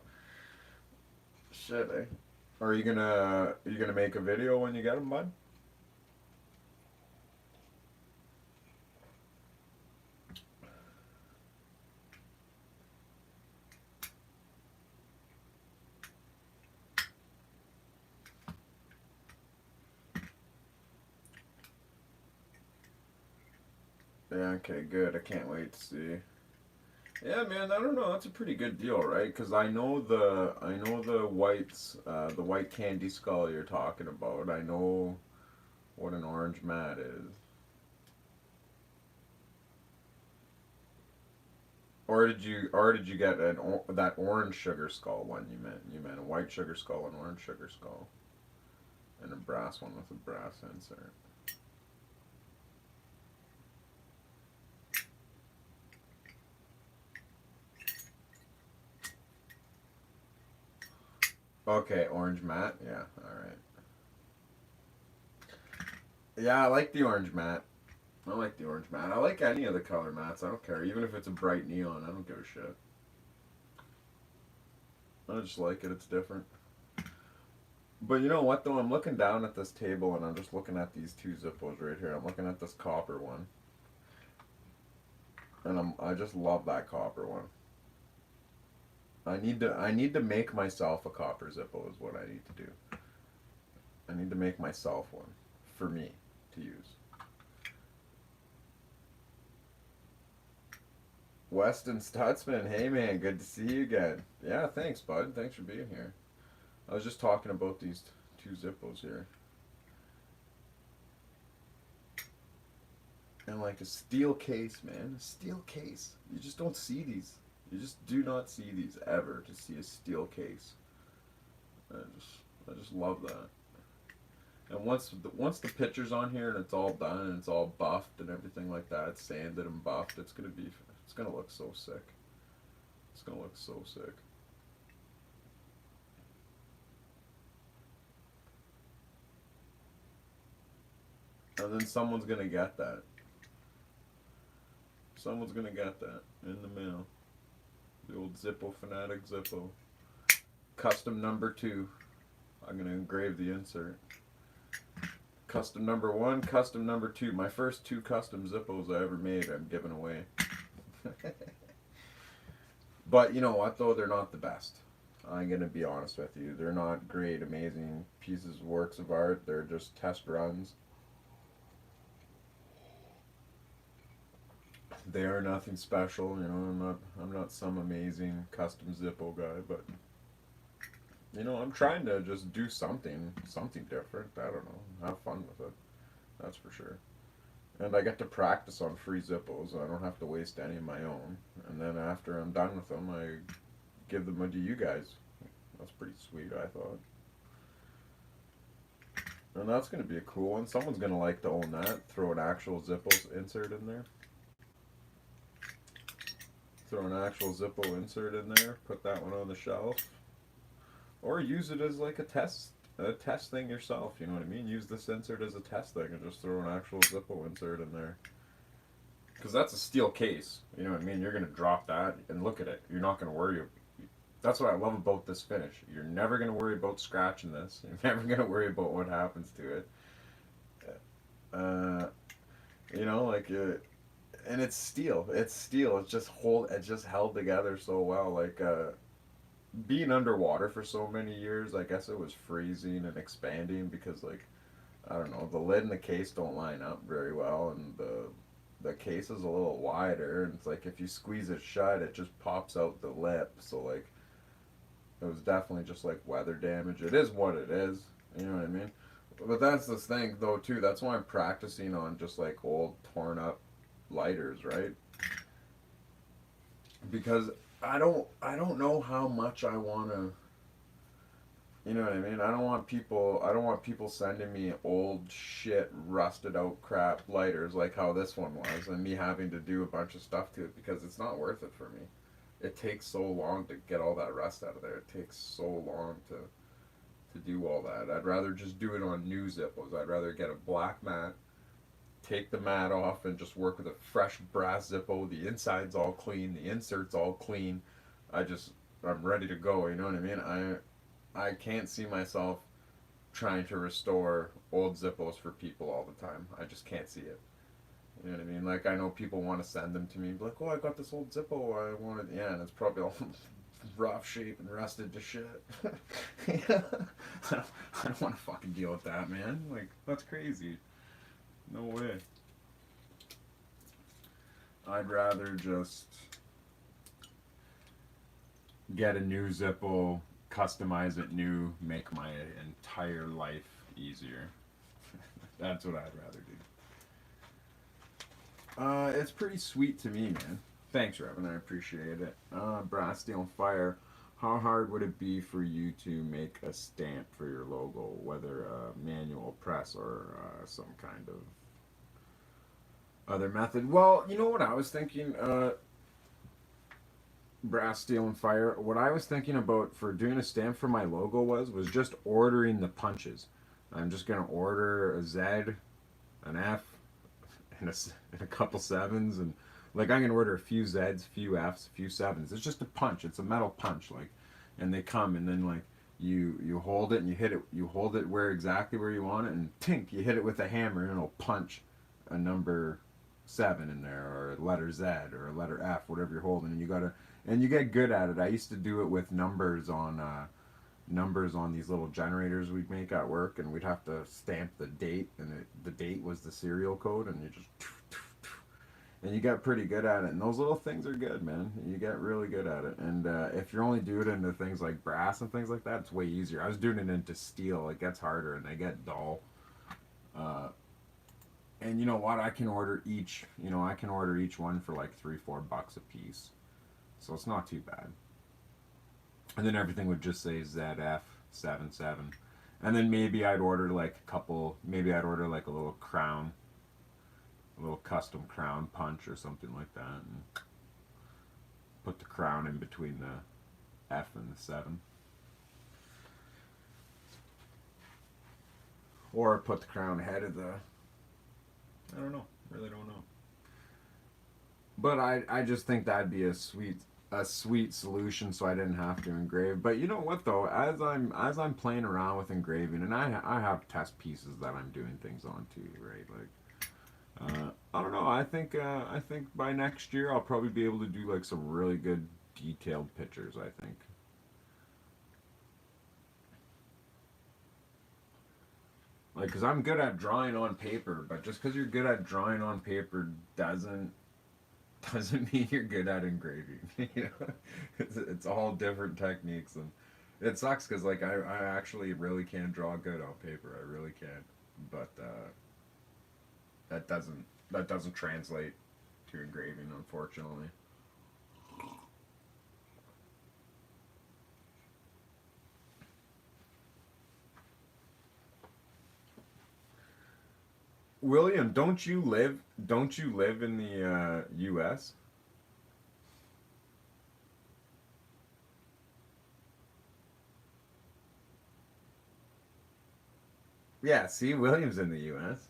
Shit, eh? Are you gonna make a video when you get them, bud? Yeah. Okay. Good. I can't wait to see. Yeah, man. I don't know. That's a pretty good deal, right? Because I know the whites, the white candy skull you're talking about. I know what an orange mat is. Or did you get that orange sugar skull one you meant? You meant a white sugar skull and orange sugar skull, and a brass one with a brass insert. Okay, orange mat. Yeah, all right. Yeah, I like the orange mat. I like the orange mat. I like any of the color mats. I don't care, even if it's a bright neon. I don't give a shit. I just like it. It's different. But you know what though? I'm looking down at this table and I'm just looking at these two Zippos right here. I'm looking at this copper one. and I just love that copper one. I need to make myself a copper Zippo is what I need to do. I need to make myself one for me to use. Weston Stutzman, hey man, good to see you again. Yeah, thanks, bud. Thanks for being here. I was just talking about these two Zippos here. And like a steel case, man. A steel case. You just don't see these. You just do not see these ever to see a steel case. I just love that. And once the picture's on here and it's all done and it's all buffed and everything like that, sanded and buffed, it's gonna look so sick. It's gonna look so sick. And then someone's gonna get that. Someone's gonna get that in the mail. The old Zippo Fanatic Zippo. Custom number 2. I'm gonna engrave the insert. Custom number 1, custom number 2. My first 2 custom Zippos I ever made, I'm giving away. But you know what though? They're not the best. I'm gonna be honest with you. They're not great, amazing pieces of works of art. They're just test runs. They are nothing special, you know. I'm not some amazing custom Zippo guy, but you know, I'm trying to just do something different. I don't know, have fun with it. That's for sure. And I get to practice on free Zippos. I don't have to waste any of my own. And then after I'm done with them, I give them to you guys. That's pretty sweet, I thought. And that's going to be a cool one. Someone's going to like to own that. Throw an actual Zippo insert in there. Throw an actual Zippo insert in there. Put that one on the shelf. Or use it as like a test thing yourself, you know what I mean? Use this insert as a test thing and just throw an actual Zippo insert in there. Because that's a steel case, you know what I mean? You're going to drop that and look at it. You're not going to worry. That's what I love about this finish. You're never going to worry about scratching this. You're never going to worry about what happens to it. You know, like, and it's steel. It's steel. It's just held together so well. Like, being underwater for so many years, I guess it was freezing and expanding because, like, I don't know, the lid and the case don't line up very well, and the case is a little wider, and it's like if you squeeze it shut, it just pops out the lip. So like, it was definitely just like weather damage. It is what it is, you know what I mean? But that's the thing though too. That's why I'm practicing on just like old torn up lighters, right? Because I don't know how much I want to, you know what I mean? I don't want people sending me old shit rusted out crap lighters like how this one was, and me having to do a bunch of stuff to it because it's not worth it for me. It takes so long to get all that rust out of there. It takes so long to do all that. I'd rather just do it on new Zippos. I'd rather get a black mat, take the mat off, and just work with a fresh brass Zippo. The inside's all clean, the insert's all clean. I'm ready to go, you know what I mean? I can't see myself trying to restore old Zippos for people all the time. I just can't see it. You know what I mean? Like, I know people want to send them to me, like, oh, I got this old Zippo, I wanted, yeah, and it's probably all rough shape and rusted to shit. I don't want to fucking deal with that, man. Like, that's crazy. No way. I'd rather just get a new Zippo, customize it new, make my entire life easier. That's what I'd rather do. It's pretty sweet to me, man. Thanks, Revan. I appreciate it. Brass, Steel, and Fire. How hard would it be for you to make a stamp for your logo, whether a manual press or some kind of other method? Well, you know what I was thinking? Brass, Steel, and Fire. What I was thinking about for doing a stamp for my logo was just ordering the punches. I'm just going to order a Z, an F, and a couple 7s, and like I'm going to order a few Zs, a few Fs, a few 7s. It's just a punch. It's a metal punch, like, and they come, and then like you hold it and you hit it. You hold it exactly where you want it, and tink, you hit it with a hammer, and it'll punch a number 7 in there, or a letter Z, or a letter F, whatever you're holding, and you get good at it. I used to do it with numbers on these little generators we'd make at work, and we'd have to stamp the date, and the date was the serial code, and you just and you get pretty good at it. And those little things are good, man. You get really good at it. And if you're only doing it into things like brass and things like that, it's way easier. I was doing it into steel. It gets harder and they get dull. Uh, and you know what? I can order each. I can order each one for like $3-4 a piece, so it's not too bad. And then everything would just say ZF77, and then maybe I'd order like a couple. Maybe I'd order like a little crown, a little custom crown punch or something like that, and put the crown in between the F and the 7. Or put the crown ahead of the. I don't know. Really don't know. But I just think that'd be a sweet solution, so I didn't have to engrave. But you know what though? As I'm playing around with engraving, and I have test pieces that I'm doing things on too, right? Like I don't know. I think by next year I'll probably be able to do like some really good detailed pictures. I think. Like, cause I'm good at drawing on paper, but just cause you're good at drawing on paper doesn't mean you're good at engraving. It's all different techniques, and it sucks because like I actually really can draw good on paper. I really can, but that doesn't translate to engraving, unfortunately. William, don't you live in the U.S.? Yeah, see, William's in the U.S.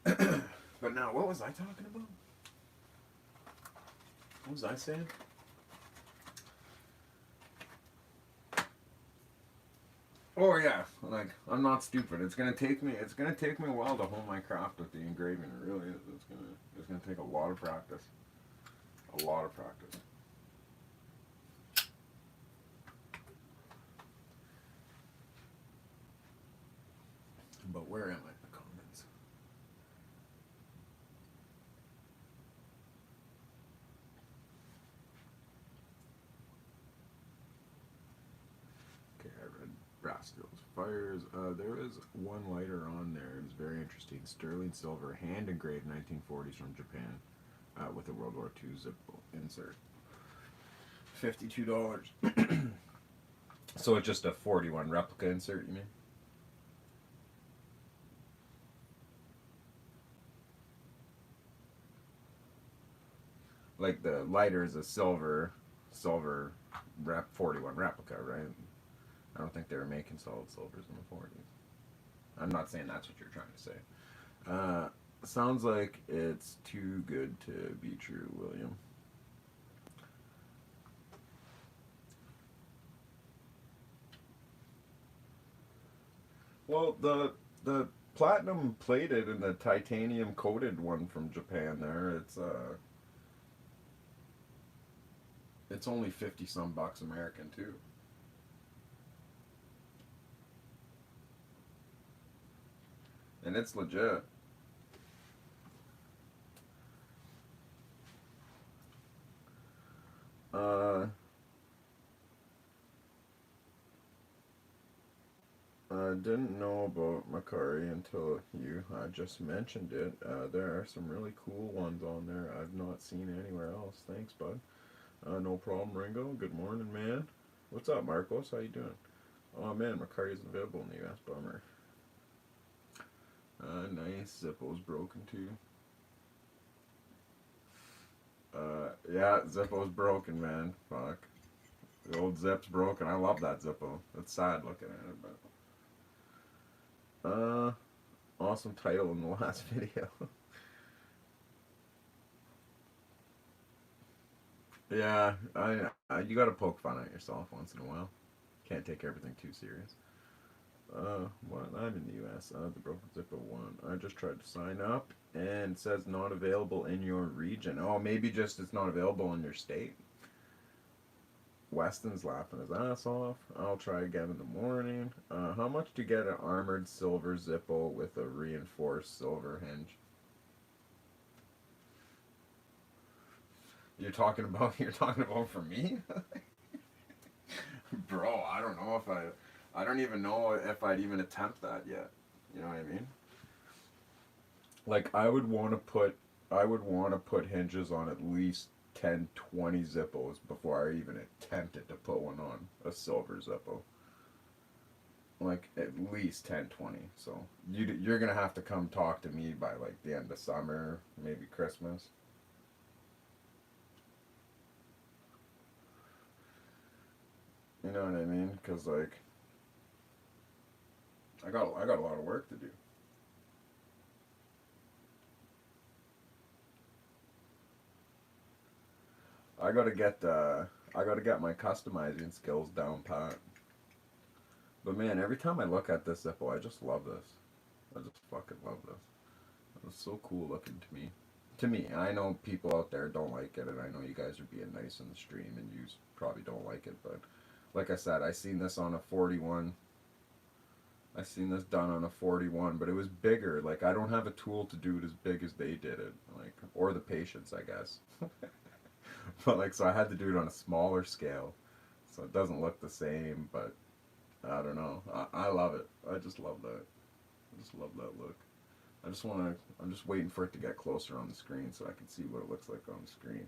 But now, what was I talking about? What was I saying? Oh yeah, like I'm not stupid. It's gonna take me a while to hone my craft with the engraving. It really is. It's gonna take a lot of practice. A lot of practice. But where am I in the comments? Okay, I read Rascals Fires. There is one lighter on there. It's very interesting. Sterling silver, hand engraved 1940s from Japan, with a World War II Zippo insert. $52. So it's just a 41 replica insert, you mean? Like the lighter is a silver 41 replica, right? I don't think they were making solid silvers in the 40s. I'm not saying that's what you're trying to say. Uh, Sounds like it's too good to be true, William. Well, the platinum plated and the titanium coated one from Japan there, it's only 50 some bucks American too. And it's legit. Uh, I didn't know about Macari until you just mentioned it. There are some really cool ones on there I've not seen anywhere else. Thanks, bud. No problem, Ringo. Good morning, man. What's up, Marcos? How you doing? Oh man, Macari's available in the U.S. Bummer. Nice. Zippo's broken too. Yeah, Zippo's broken, man. Fuck. The old Zip's broken. I love that Zippo. It's sad looking at it, but awesome title in the last video. Yeah, you gotta poke fun at yourself once in a while. Can't take everything too serious. What? I'm in the U.S. The broken Zippo one. I just tried to sign up and it says not available in your region. Oh, maybe just it's not available in your state. Weston's laughing his ass off. I'll try again in the morning. How much to get an armored silver Zippo with a reinforced silver hinge? You're talking about for me? Bro, I don't know if I don't even know if I'd even attempt that yet. You know what I mean? Like I would want to put hinges on at least 10, 20 Zippos before I even attempted to put one on a silver Zippo. Like at least 10, 20. So you're going to have to come talk to me by like the end of summer, maybe Christmas. You know what I mean? Cuz like I got a lot of work to do. I gotta get my customizing skills down pat. But man, every time I look at this Zippo, I just love this. I just fucking love this. It's so cool looking to me. To me, I know people out there don't like it, and I know you guys are being nice in the stream, and you probably don't like it. But like I said, I seen this on a 41. I seen this done on a 41, but it was bigger. Like I don't have a tool to do it as big as they did it, like or the patience, I guess. But like, so I had to do it on a smaller scale, so it doesn't look the same. But I don't know. I love it. I just love that. I just love that look. I just want to. I'm just waiting for it to get closer on the screen so I can see what it looks like on the screen.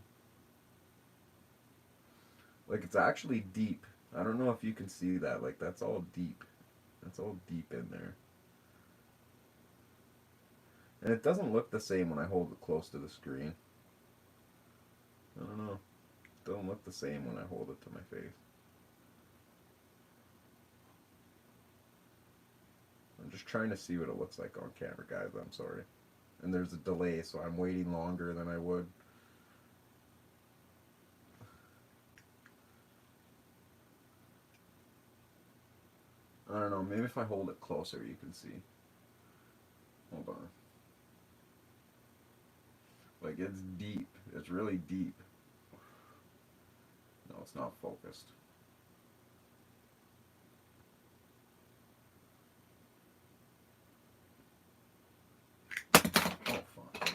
Like it's actually deep. I don't know if you can see that. Like that's all deep. That's all deep in there. And it doesn't look the same when I hold it close to the screen. I don't know. It doesn't look the same when I hold it to my face. I'm just trying to see what it looks like on camera, guys. I'm sorry. And there's a delay, so I'm waiting longer than I would. I don't know. Maybe if I hold it closer, you can see. Hold on. Like, it's deep. It's really deep. No, it's not focused. Oh, fuck.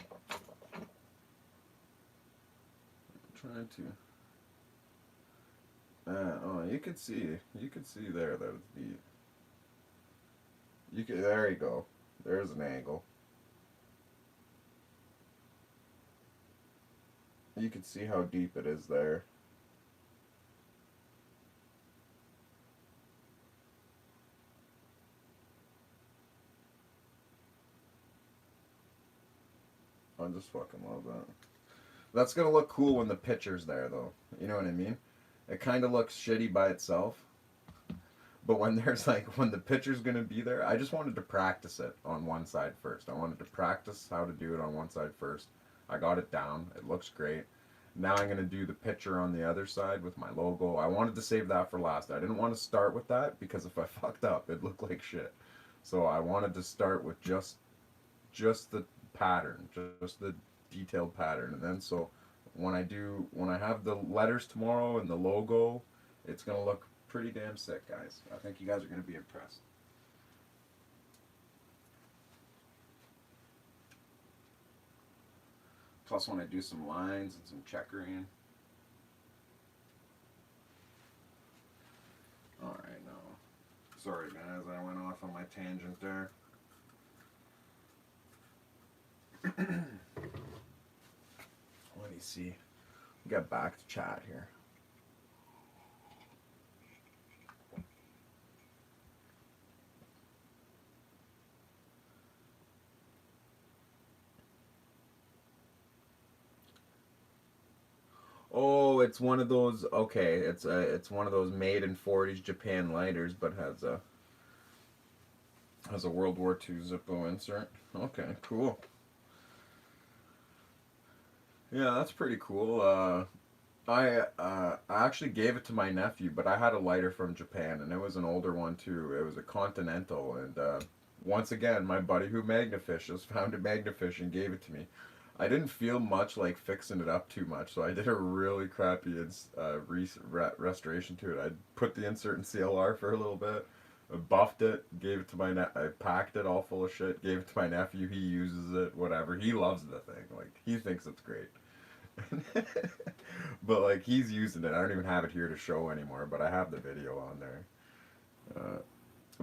I'm trying to... oh, you could see there that it's deep. There you go. There's an angle. You can see how deep it is there. I just fucking love that. That's gonna look cool when the picture's there, though. You know what I mean? It kind of looks shitty by itself, but when there's like when the picture's gonna be there, I just wanted to practice it on one side first. I wanted to practice how to do it on one side first. I got it down. It looks great. Now I'm gonna do the picture on the other side with my logo. I wanted to save that for last. I didn't want to start with that because if I fucked up, it'd look like shit. So I wanted to start with just the pattern, just the detailed pattern, and then so when I have the letters tomorrow and the logo, it's gonna look pretty damn sick, guys. I think you guys are gonna be impressed. Plus, when I do some lines and some checkering. All right, now. Sorry, guys, I went off on my tangent there. Let me see. Get back to chat here. Oh, it's one of those. Okay, it's one of those made in 40s Japan lighters, but has a World War II Zippo insert. Okay, cool. Yeah, that's pretty cool. I actually gave it to my nephew, but I had a lighter from Japan, and it was an older one too. It was a Continental, and once again, my buddy who magnafishes found a magnafish and gave it to me. I didn't feel much like fixing it up too much, so I did a really crappy restoration to it. I put the insert in CLR for a little bit, buffed it, gave it to I packed it all full of shit, gave it to my nephew. He uses it, whatever. He loves the thing. Like he thinks it's great. But like he's using it. I don't even have it here to show anymore, but I have the video on there.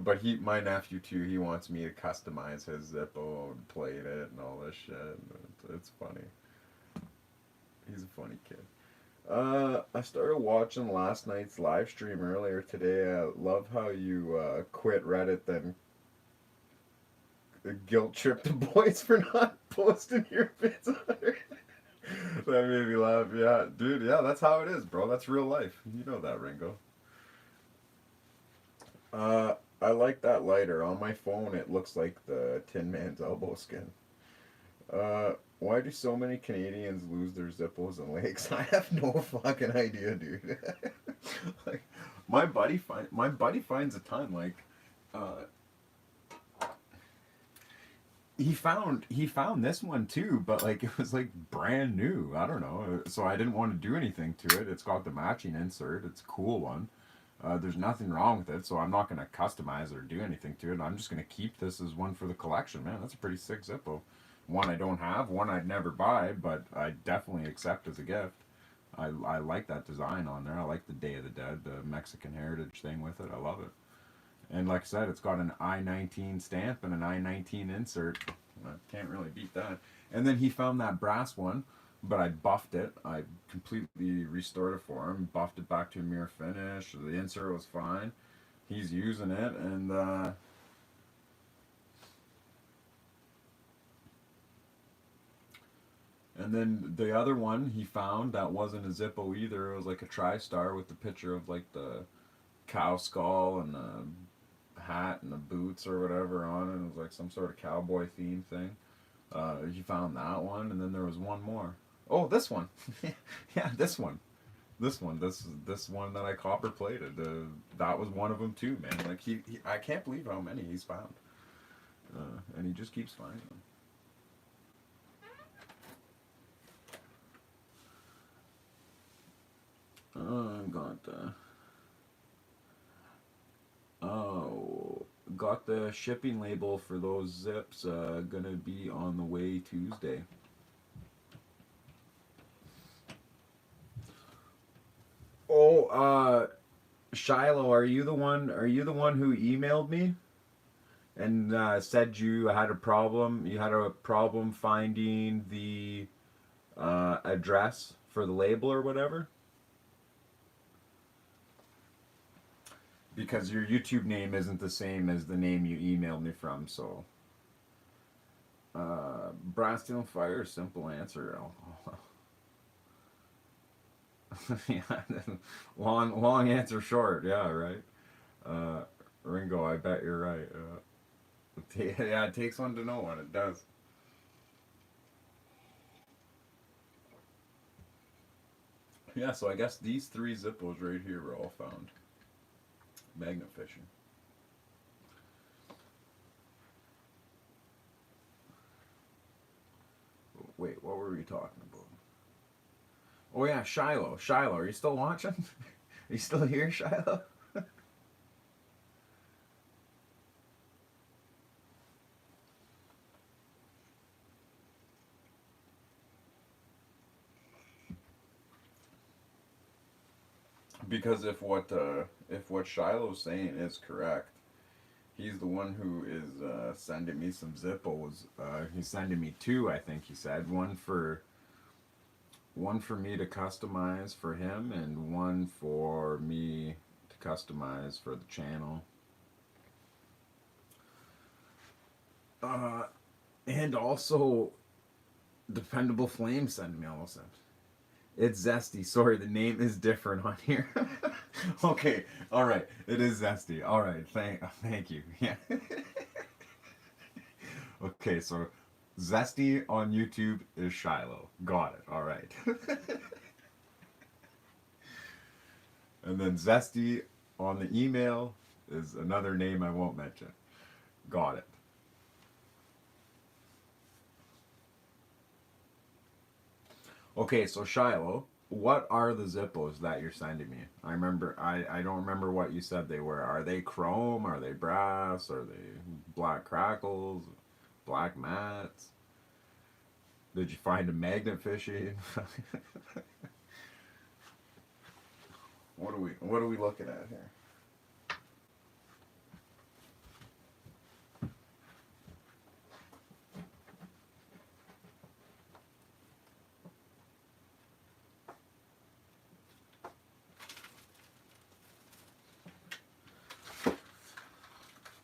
But my nephew too, he wants me to customize his Zippo and plate it and all this shit. It's funny. He's a funny kid. I started watching last night's live stream earlier today. I love how you quit Reddit, then guilt tripped the boys for not posting your vids on there. That made me laugh. Yeah, dude. Yeah, that's how it is, bro. That's real life. You know that, Ringo. I like that lighter. On my phone, it looks like the Tin Man's elbow skin. Why do so many Canadians lose their Zippos and lakes? I have no fucking idea, dude. Like, my buddy finds a ton. Like, he found this one too, but like it was like brand new. I don't know. So I didn't want to do anything to it. It's got the matching insert. It's a cool one. There's nothing wrong with it, so I'm not going to customize or do anything to it. I'm just going to keep this as one for the collection, man. That's a pretty sick Zippo. One I don't have, one I'd never buy, but I definitely accept as a gift. I like that design on there. I like the Day of the Dead, the Mexican heritage thing with it. I love it. And like I said, it's got an I-19 stamp and an I-19 insert. I can't really beat that. And then he found that brass one, but I buffed it. I completely restored it for him, buffed it back to a mirror finish. The insert was fine. He's using it, and then the other one he found that wasn't a Zippo either. It was like a TriStar with the picture of like the cow skull and the hat and the boots or whatever on it. It was like some sort of cowboy theme thing. He found that one, and then there was one more. Oh, this one. Yeah, this one. This one that I copper plated. That was one of them too, man. Like I can't believe how many he's found, and he just keeps finding them. Got the got the shipping label for those zips. Gonna be on the way Tuesday. Oh, Shiloh, are you the one? Are you the one who emailed me and said you had a problem? You had a problem finding the address for the label or whatever? Because your YouTube name isn't the same as the name you emailed me from, so. Brass Steel Fire, simple answer. Yeah, long answer short. Yeah, right. Ringo, I bet you're right. Yeah, it takes one to know one. It does. Yeah, so I guess these three Zippos right here were all found. Magnet fishing. Wait, what were we talking about? Oh yeah, Shiloh. Shiloh, are you still watching? Are you still here, Shiloh? Because if what Shiloh's saying is correct, he's the one who is sending me some Zippos. He's sending me two, I think he said. One for me to customize for him, and one for me to customize for the channel. Uh, and also, Dependable Flame sent me also. It's Zesty. Sorry, the name is different on here. Okay, all right. It is Zesty. All right, thank you. Yeah. Okay, so Zesty on YouTube is Shiloh. Got it. All right. And then Zesty on the email is another name I won't mention. Got it. Okay, so Shiloh, what are the Zippos that you're sending me? I don't remember what you said they were. Are they chrome? Are they brass? Are they black crackles? Black mats? Did you find a magnet fishing? What are we looking at here?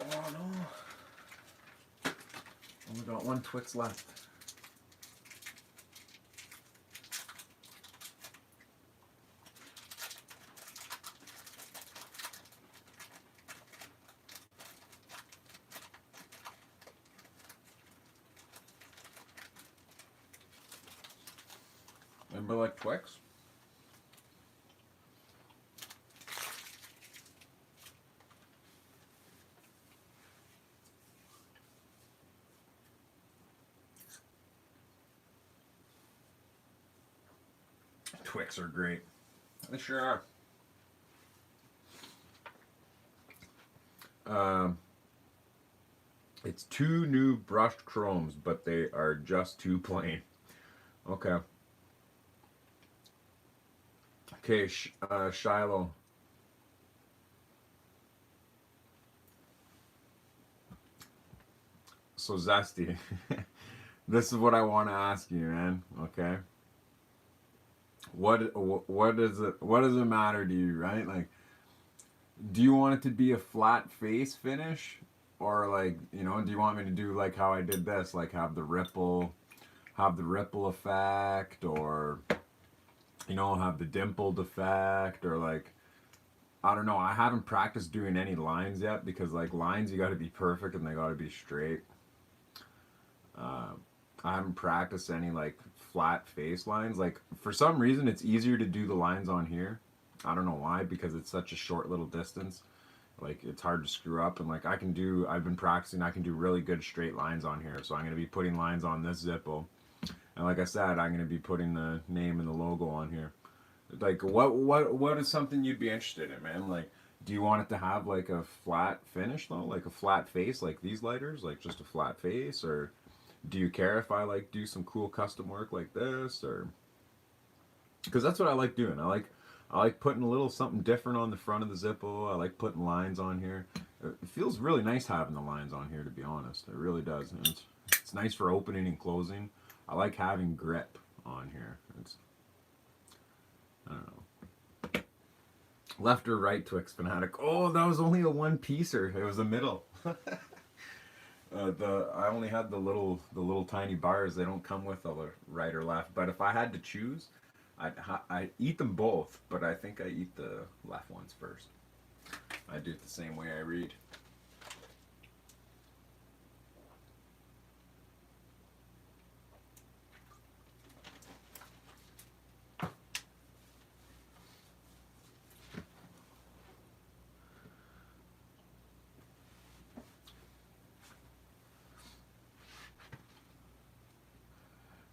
Oh no. Only got one Twix left. Remember like Twix? Twix are great. They sure are. It's two new brushed chromes, but they are just too plain. Okay. Okay, Shiloh. So Zesty, this is what I want to ask you, man. Okay. What does it matter to you, right? Like, do you want it to be a flat face finish, or like, do you want me to do like how I did this, like have the ripple effect, or have the dimpled effect, or like, I don't know. I haven't practiced doing any lines yet because like lines you got to be perfect and they got to be straight. I haven't practiced any like flat face lines. Like for some reason it's easier to do the lines on here. I don't know why, because it's such a short little distance. Like it's hard to screw up, and like I've been practicing, I can do really good straight lines on here. So I'm going to be putting lines on this Zippo. And like I said, I'm going to be putting the name and the logo on here. Like what is something you'd be interested in, man? Like do you want it to have like a flat finish though? Like a flat face like these lighters, like just a flat face, or do you care if I like do some cool custom work like this, or because that's what I like doing. I like putting a little something different on the front of the Zippo. I like putting lines on here. It feels really nice having the lines on here, to be honest. It really does. And it's nice for opening and closing. I like having grip on here. I don't know. Left or right Twix fanatic? Oh, that was only a one piecer. It was a middle. I only had the little tiny bars. They don't come with a right or left. But if I had to choose, I eat them both. But I think I eat the left ones first. I do it the same way I read.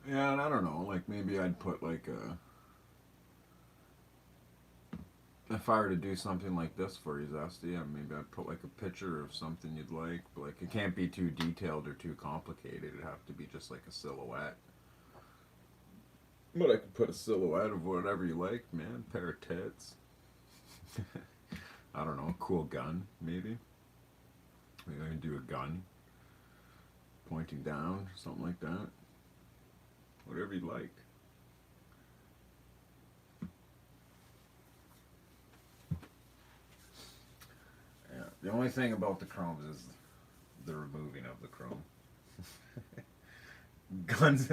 Yeah, and I don't know. Like maybe I'd put like a. If I were to do something like this for you, Zesty, maybe I'd put like a picture of something you'd like, but like it can't be too detailed or too complicated. It'd have to be just like a silhouette. But I could put a silhouette of whatever you like, man. Pair of tits. I don't know, a cool gun, maybe. Maybe I can do a gun pointing down, something like that. Whatever you like. Yeah. The only thing about the chromes is the removing of the chrome. Guns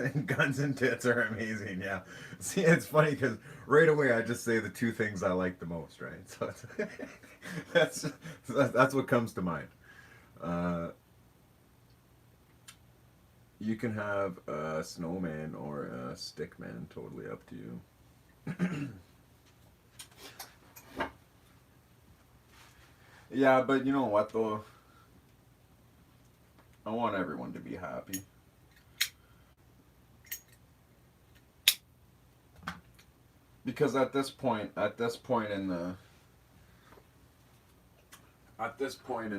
and tits are amazing. Yeah. See, it's funny because right away I just say the two things I like the most, right? So that's what comes to mind. Uh, you can have a snowman or a stickman, totally up to you. Yeah, but you know what though? I want everyone to be happy. Because at this point in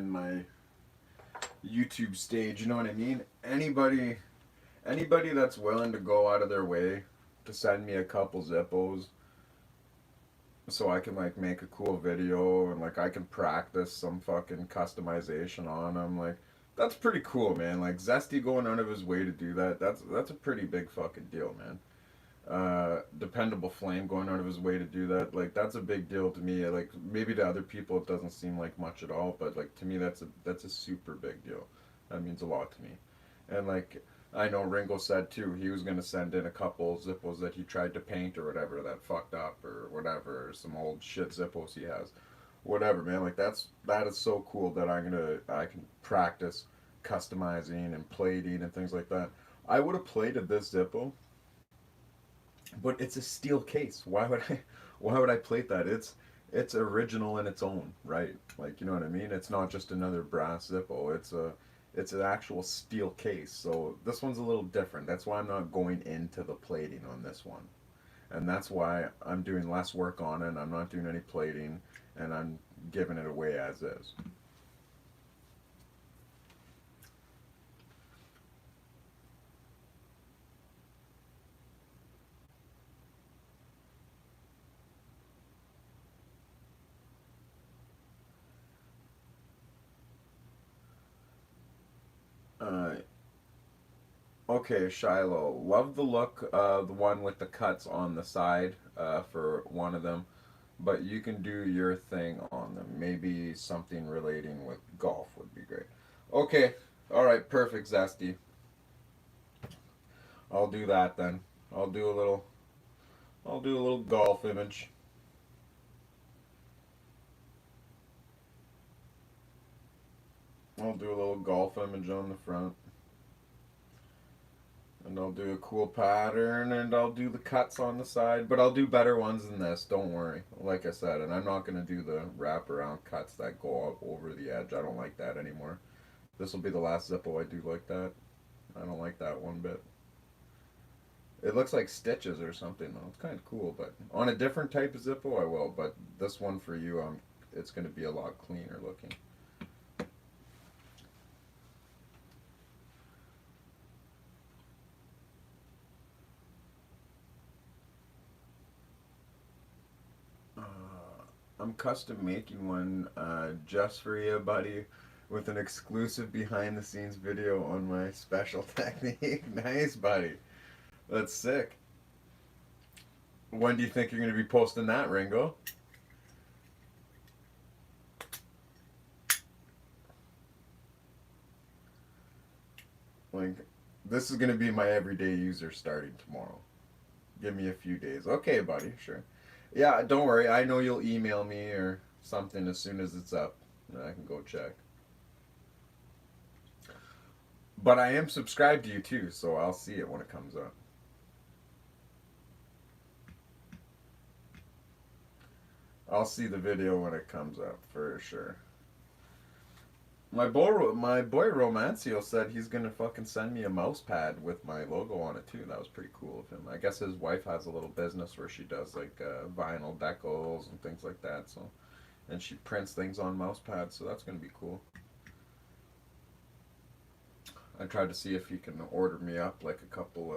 my YouTube stage, you know what I mean? Anybody that's willing to go out of their way to send me a couple Zippos so I can like make a cool video and like I can practice some fucking customization on them, like that's pretty cool, man. Like Zesty going out of his way to do that. That's a pretty big fucking deal, man. Dependable Flame going out of his way to do that, like that's a big deal to me. Like maybe to other people it doesn't seem like much at all, but like to me that's a super big deal. That means a lot to me. And like I know Ringo said too, he was gonna send in a couple Zippos that he tried to paint or whatever that fucked up or whatever, or some old shit Zippos he has. Whatever, man. Like that is so cool that I can practice customizing and plating and things like that. I would have plated this Zippo, but it's a steel case. Why would I plate that? It's original in its own right. Like you know what I mean? It's not just another brass Zippo. It's an actual steel case. So this one's a little different. That's why I'm not going into the plating on this one. And that's why I'm doing less work on it. I'm not doing any plating and I'm giving it away as is. Uh, Okay, Shiloh. Love the look of the one with the cuts on the side for one of them, but you can do your thing on them. Maybe something relating with golf would be great. Okay, all right, perfect, Zesty. I'll do that then. I'll do a little. I'll do a little golf image. I'll do a little golf image on the front. And I'll do a cool pattern and I'll do the cuts on the side, but I'll do better ones than this, don't worry. Like I said, and I'm not going to do the wraparound cuts that go up over the edge. I don't like that anymore. This will be the last Zippo I do like that. I don't like that one bit. It looks like stitches or something though. It's kind of cool, but on a different type of Zippo I will, but this one for you, it's going to be a lot cleaner looking. Uh, I'm custom making one just for you, buddy, with an exclusive behind the scenes video on my special technique. Nice, buddy. That's sick. When do you think you're going to be posting that, Ringo? Like, this is going to be my everyday user starting tomorrow. Give me a few days. Okay, buddy, sure. Yeah, don't worry. I know you'll email me or something as soon as it's up. And I can go check. But I am subscribed to you too, so I'll see it when it comes up. I'll see the video when it comes up for sure. My boy Romancio said he's gonna fucking send me a mouse pad with my logo on it too. That was pretty cool of him. I guess his wife has a little business where she does like vinyl decals and things like that. So, and she prints things on mouse pads. So that's gonna be cool. I tried to see if he can order me up like a couple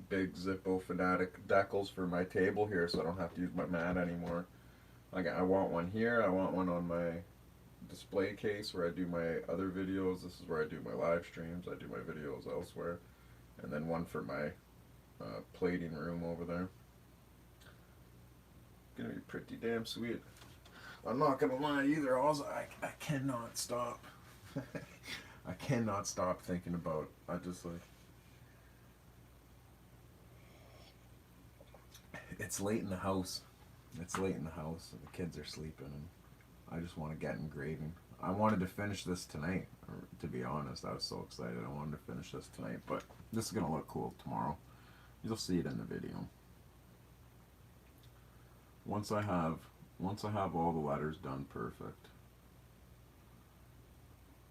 big Zippo Fanatic decals for my table here, so I don't have to use my mat anymore. Like I want one here. I want one on my display case where I do my other videos. This is where I do my live streams. I do my videos elsewhere, and then one for my plating room over there. Gonna be pretty damn sweet. I'm not gonna lie either. Also, I cannot stop. I cannot stop thinking about. I just like. It's late in the house. It's late in the house, and the kids are sleeping, and I just want to get engraving. I wanted to finish this tonight. To be honest, I was so excited. I wanted to finish this tonight, but this is gonna look cool tomorrow. You'll see it in the video. Once I have, once I have all the letters done perfect.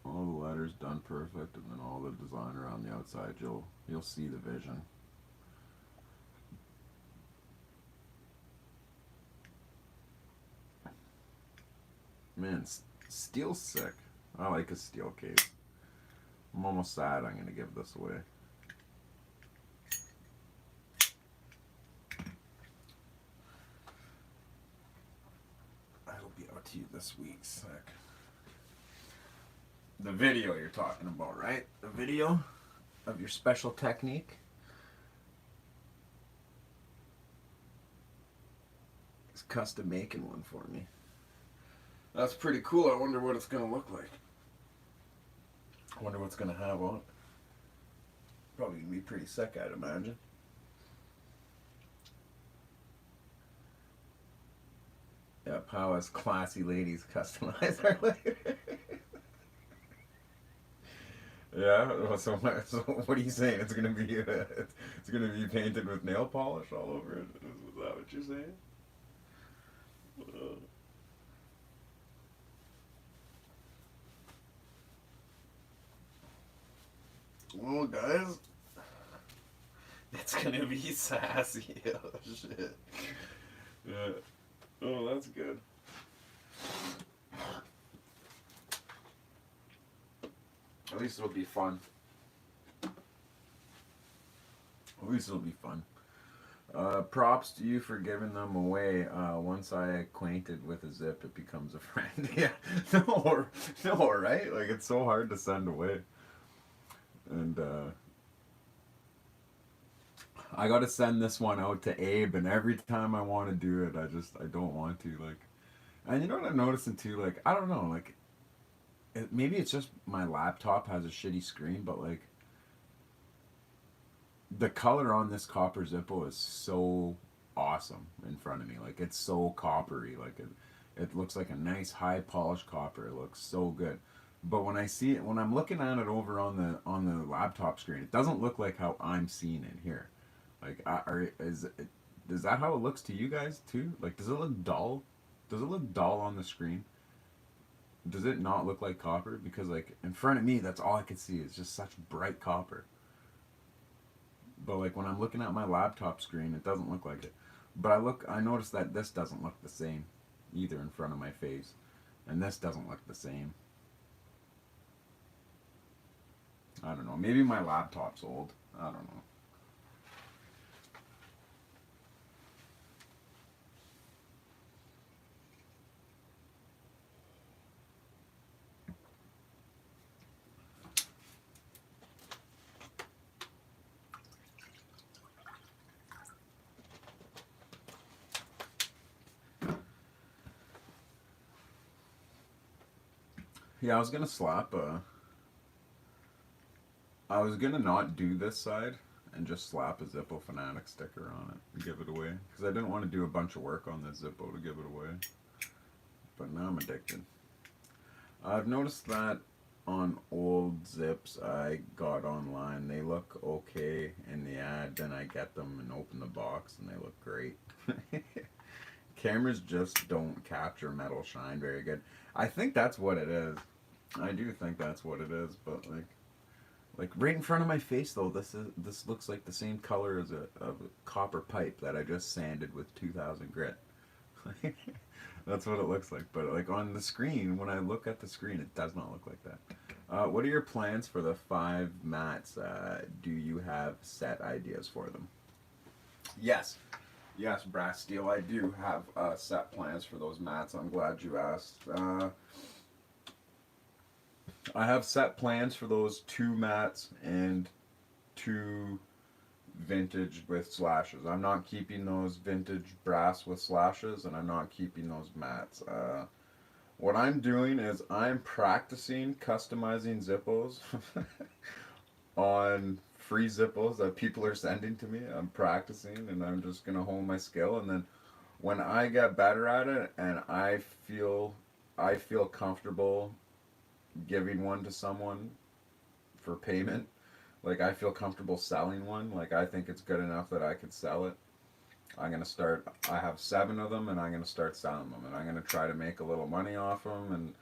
All the letters done perfect, and then all the design around the outside. You'll see the vision. Man, steel's sick. I like a steel case. I'm almost sad I'm gonna give this away. It'll be out to you this week, sick. The video you're talking about, right? The video of your special technique. It's custom making one for me. That's pretty cool. I wonder what it's gonna look like. I wonder what's gonna have on it. Probably gonna be pretty sick, I'd imagine. Yeah, Powers classy ladies customize our letters. Yeah. So what are you saying? It's gonna be it's gonna be painted with nail polish all over it. Is that what you're saying? Well, guys, it's gonna be sassy. Oh shit. Yeah. Oh, that's good. At least it'll be fun. At least it'll be fun. Props to you for giving them away. Once I acquainted with a zip, it becomes a friend. Yeah, no, right? Like it's so hard to send away, and I got to send this one out to Abe, and every time I want to do it, I don't want to like. And you know what I'm noticing too? Like I don't know, like maybe it's just my laptop has a shitty screen, but like the color on this copper Zippo is so awesome in front of me. Like it's so coppery. Like it looks like a nice high polished copper. It looks so good. But when I see it, when I'm looking at it over on the laptop screen, it doesn't look like how I'm seeing it here. Like, is that how it looks to you guys too? Like, does it look dull? Does it look dull on the screen? Does it not look like copper? Because like in front of me, that's all I can see is just such bright copper. But like when I'm looking at my laptop screen, it doesn't look like it. But I notice that this doesn't look the same either in front of my face, and this doesn't look the same. I don't know. Maybe my laptop's old. I don't know. Yeah, I was gonna not do this side and just slap a Zippo Fanatic sticker on it and give it away because I didn't want to do a bunch of work on this Zippo to give it away. But now I'm addicted. I've noticed that on old zips I got online, they look okay in the ad. Then I get them and open the box and they look great. Cameras just don't capture metal shine very good. I think that's what it is. I do think that's what it is, but like right in front of my face though, this looks like the same color as a copper pipe that I just sanded with 2000 grit. That's what it looks like. But like on the screen, when I look at the screen, it does not look like that. What are your plans for the 5 mats? Do you have set ideas for them? Yes. Yes, Brass Steel, I do have set plans for those mats. I'm glad you asked. I have set plans for those 2 mats and 2 vintage with slashes. I'm not keeping those vintage brass with slashes, and I'm not keeping those mats. What I'm doing is I'm practicing customizing Zippos on free Zippos that people are sending to me. I'm practicing, and I'm just gonna hone my skill, and then when I get better at it and I feel comfortable giving one to someone for payment, like I feel comfortable selling one, like I think it's good enough that I could sell it, I'm gonna start. I have 7 of them, and I'm gonna start selling them, and I'm gonna try to make a little money off them,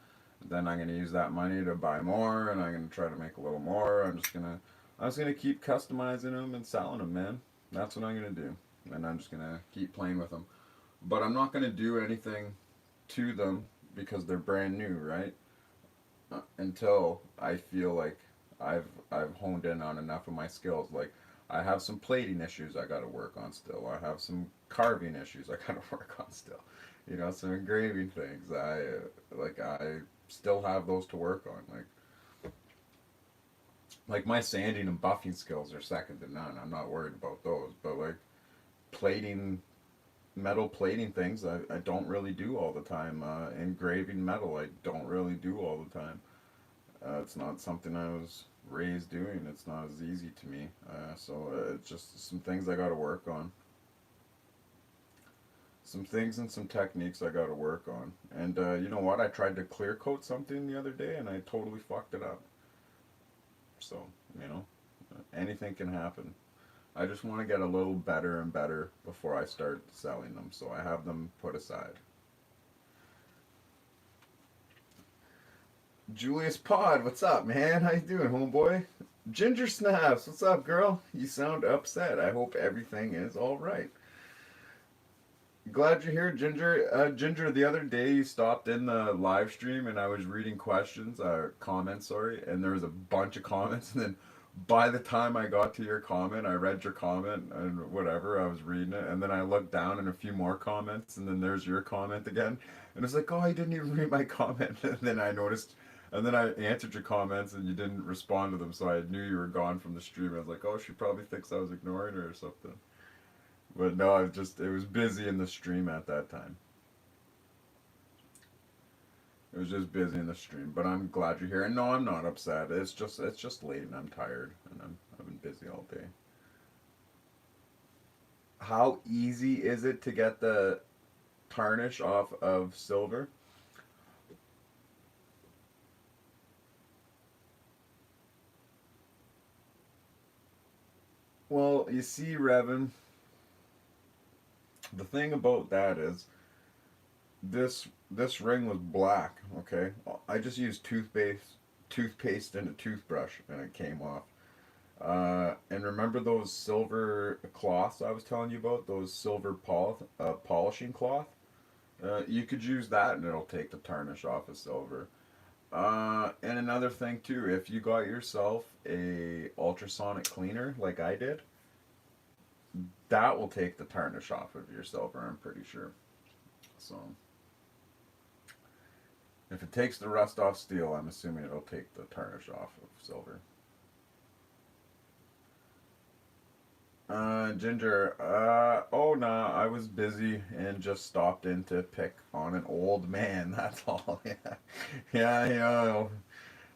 Then I'm gonna use that money to buy more, and I'm gonna try to make a little more. I'm just gonna keep customizing them and selling them, man. That's what I'm gonna do, and I'm just gonna keep playing with them. But I'm not gonna do anything to them because they're brand new, right? Until I feel like I've honed in on enough of my skills. Like I have some plating issues I got to work on still. I have some carving issues I got to work on still. You know, some engraving things. I still have those to work on. Like my sanding and buffing skills are second to none. I'm not worried about those. But like plating metal plating things I don't really do all the time. Engraving metal I don't really do all the time. It's not something I was raised doing. It's not as easy to me. It's just some things I got to work on. Some things and some techniques I got to work on. And you know what? I tried to clear coat something the other day and I totally fucked it up. So, you know, anything can happen. I just want to get a little better and better before I start selling them. So I have them put aside. Julius Pod, what's up, man? How you doing, homeboy? Ginger Snaps, what's up, girl? You sound upset. I hope everything is all right. Glad you're here, Ginger. Ginger, the other day you stopped in the live stream and I was reading comments, sorry, and there was a bunch of comments. And then by the time I got to your comment, I read your comment and whatever, I was reading it. And then I looked down and a few more comments, and then there's your comment again. And it's like, oh, I didn't even read my comment. And then I noticed, and then I answered your comments and you didn't respond to them. So I knew you were gone from the stream. I was like, oh, she probably thinks I was ignoring her or something. But no, it was busy in the stream at that time. It was just busy in the stream. But I'm glad you're here. And no, I'm not upset. It's just late and I'm tired and I've been busy all day. How easy is it to get the tarnish off of silver? Well, you see, Revan, the thing about that is this ring was black. Okay, I just used toothpaste and a toothbrush, and it came off. And remember those silver cloths I was telling you about? Those silver polishing cloth. You could use that, and it'll take the tarnish off of silver. And another thing too, if you got yourself a ultrasonic cleaner like I did, that will take the tarnish off of your silver. I'm pretty sure. So. If it takes the rust off steel, I'm assuming it'll take the tarnish off of silver. Ginger, oh nah, I was busy and just stopped in to pick on an old man, that's all. Yeah, yeah,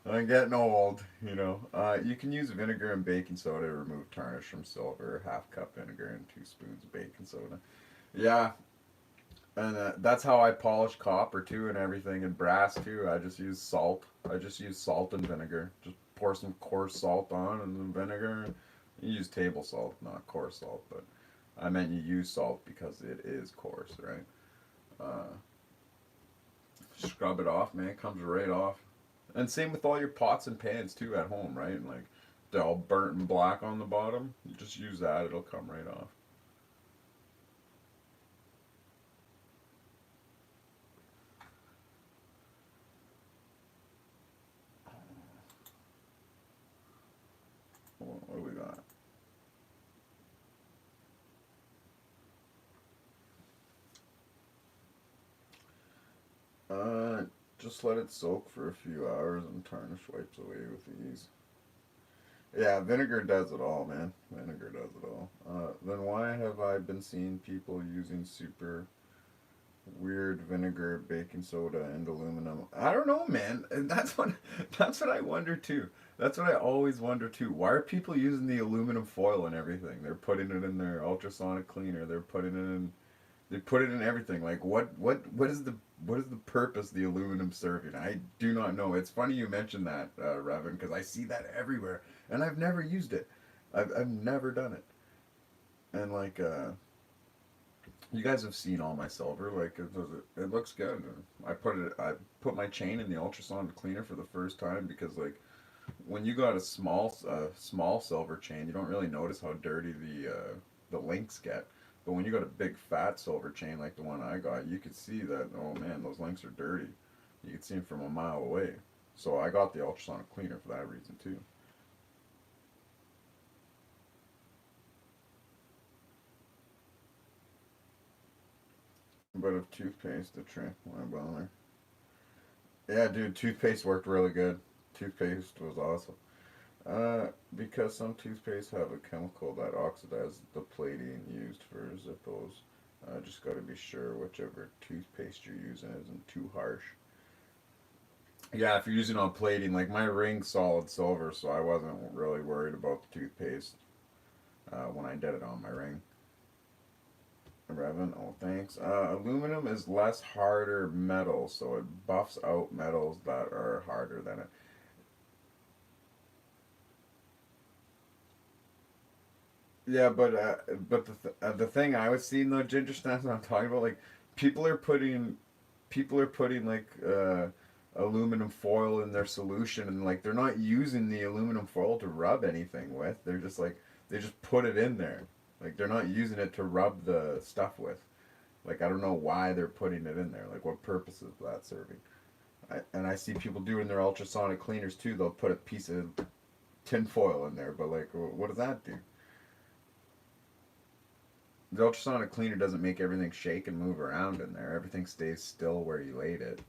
I'm getting old, you know. You can use vinegar and baking soda to remove tarnish from silver, half cup vinegar and 2 spoons of baking soda. Yeah, and that's how I polish copper too and everything and brass too. I just use salt. I just use salt and vinegar. Just pour some coarse salt on and then vinegar. You use table salt, not coarse salt, but I meant you use salt because it is coarse, right? Uh, Scrub it off, man. It comes right off. And same with all your pots and pans too at home, right? And like they're all burnt and black on the bottom. You just use that; it'll come right off. What do we got? Uh, just let it soak for a few hours and tarnish wipes away with ease. Yeah, vinegar does it all, man. Vinegar does it all. Then why have I been seeing people using super weird vinegar, baking soda, and aluminum? I don't know, man. And that's what I wonder too. That's what I always wonder too. Why are people using the aluminum foil and everything? They're putting it in their ultrasonic cleaner. They're putting it in. They put it in everything. Like what is the purpose of the aluminum serving? I do not know. It's funny you mentioned that, Revan, because I see that everywhere, and I've never used it. I've never done it, and like You guys have seen all my silver. Like it looks good. I put my chain in the ultrasonic cleaner for the first time because like when you got a small silver chain, you don't really notice how dirty the links get. But when you got a big fat silver chain like the one I got, you could see that. Oh man, those links are dirty. You could see them from a mile away. So I got the ultrasonic cleaner for that reason too. But of toothpaste, the trick, why bother? Yeah, dude, toothpaste worked really good. Toothpaste was awesome. Because some toothpaste have a chemical that oxidizes the plating used for Zippos. Just got to be sure whichever toothpaste you're using isn't too harsh. Yeah, if you're using on plating, like my ring's solid silver, so I wasn't really worried about the toothpaste when I did it on my ring. Revan, oh thanks. Aluminum is less harder metal, so it buffs out metals that are harder than it. Yeah, but the thing I was seeing though, ginger snaps, I'm talking about, like people are putting people are putting like aluminum foil in their solution, and like they're not using the aluminum foil to rub anything with. They're just like they just put it in there. Like they're not using it to rub the stuff with. Like I don't know why they're putting it in there. Like what purpose is that serving? And I see people doing their ultrasonic cleaners too. They'll put a piece of tin foil in there, but like what does that do? The ultrasonic cleaner doesn't make everything shake and move around in there. Everything stays still where you laid it.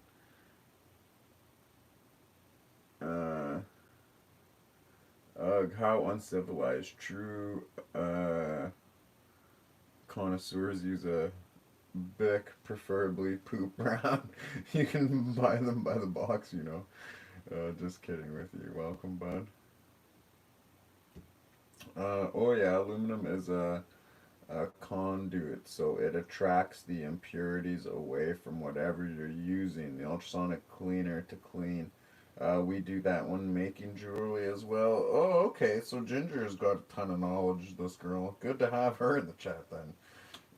Uh, Ugh, how uncivilized. True connoisseurs use a Bic, preferably poop brown. You can buy them by the box, you know. Just kidding with you. Welcome, bud. Oh yeah, aluminum is a conduit, so it attracts the impurities away from whatever you're using. The ultrasonic cleaner to clean. We do that when making jewelry as well. Oh, okay. So Ginger's got a ton of knowledge. This girl. Good to have her in the chat then.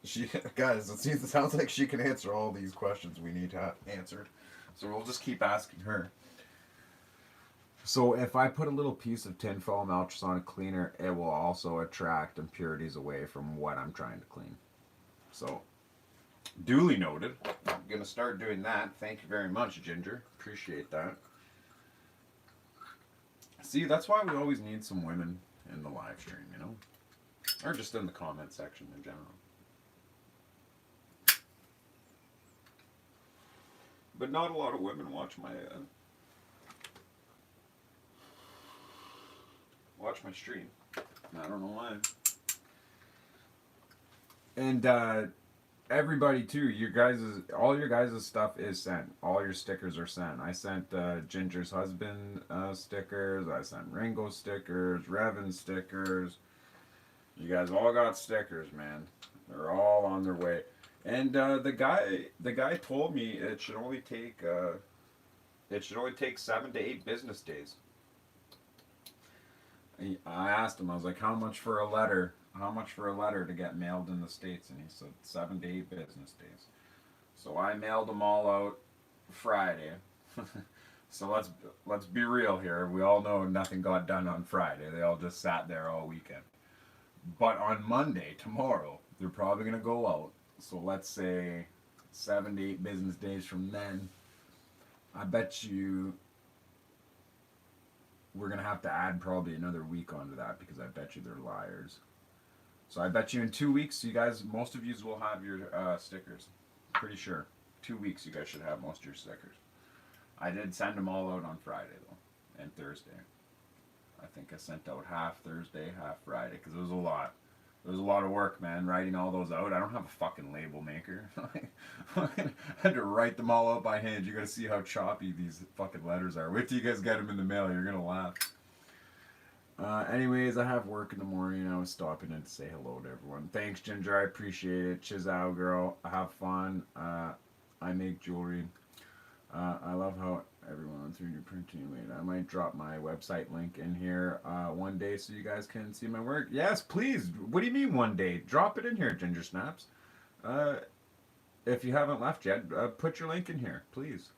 She guys, it sounds like she can answer all these questions we need to have answered. So we'll just keep asking her. So if I put a little piece of tin foil in the ultrasonic cleaner, it will also attract impurities away from what I'm trying to clean. So duly noted. I'm gonna start doing that. Thank you very much, Ginger. Appreciate that. See, that's why we always need some women in the live stream, you know, or just in the comment section in general. But not a lot of women watch my stream. I don't know why. And everybody too, all your guys' stuff is sent. All your stickers are sent. I sent Ginger's husband stickers. I sent Ringo stickers, Revan stickers. You guys all got stickers, man. They're all on their way. And the guy told me it should only take 7 to 8 business days. I asked him, I was like, how much for a letter? How much for a letter to get mailed in the States? And he said 7 to 8 business days. So I mailed them all out Friday. So let's be real here. We all know nothing got done on Friday. They all just sat there all weekend. But on Monday, tomorrow, they're probably gonna go out. So let's say 7 to 8 business days from then. I bet you we're gonna have to add probably another week onto that because I bet you they're liars. So I bet you in 2 weeks, you guys, most of you will have your stickers. Pretty sure. 2 weeks, you guys should have most of your stickers. I did send them all out on Friday though, and Thursday. I think I sent out half Thursday, half Friday, because it was a lot. It was a lot of work, man, writing all those out. I don't have a fucking label maker. I had to write them all out by hand. You gotta see how choppy these fucking letters are. Wait till you guys get them in the mail. You're gonna laugh. Anyways, I have work in the morning. I was stopping in to say hello to everyone. Thanks, Ginger. I appreciate it. Chizow, girl. Have fun. I make jewelry. I love how everyone 3D printing later. I might drop my website link in here one day so you guys can see my work. Yes, please. What do you mean one day? Drop it in here, Ginger Snaps. Uh, if you haven't left yet, put your link in here, please.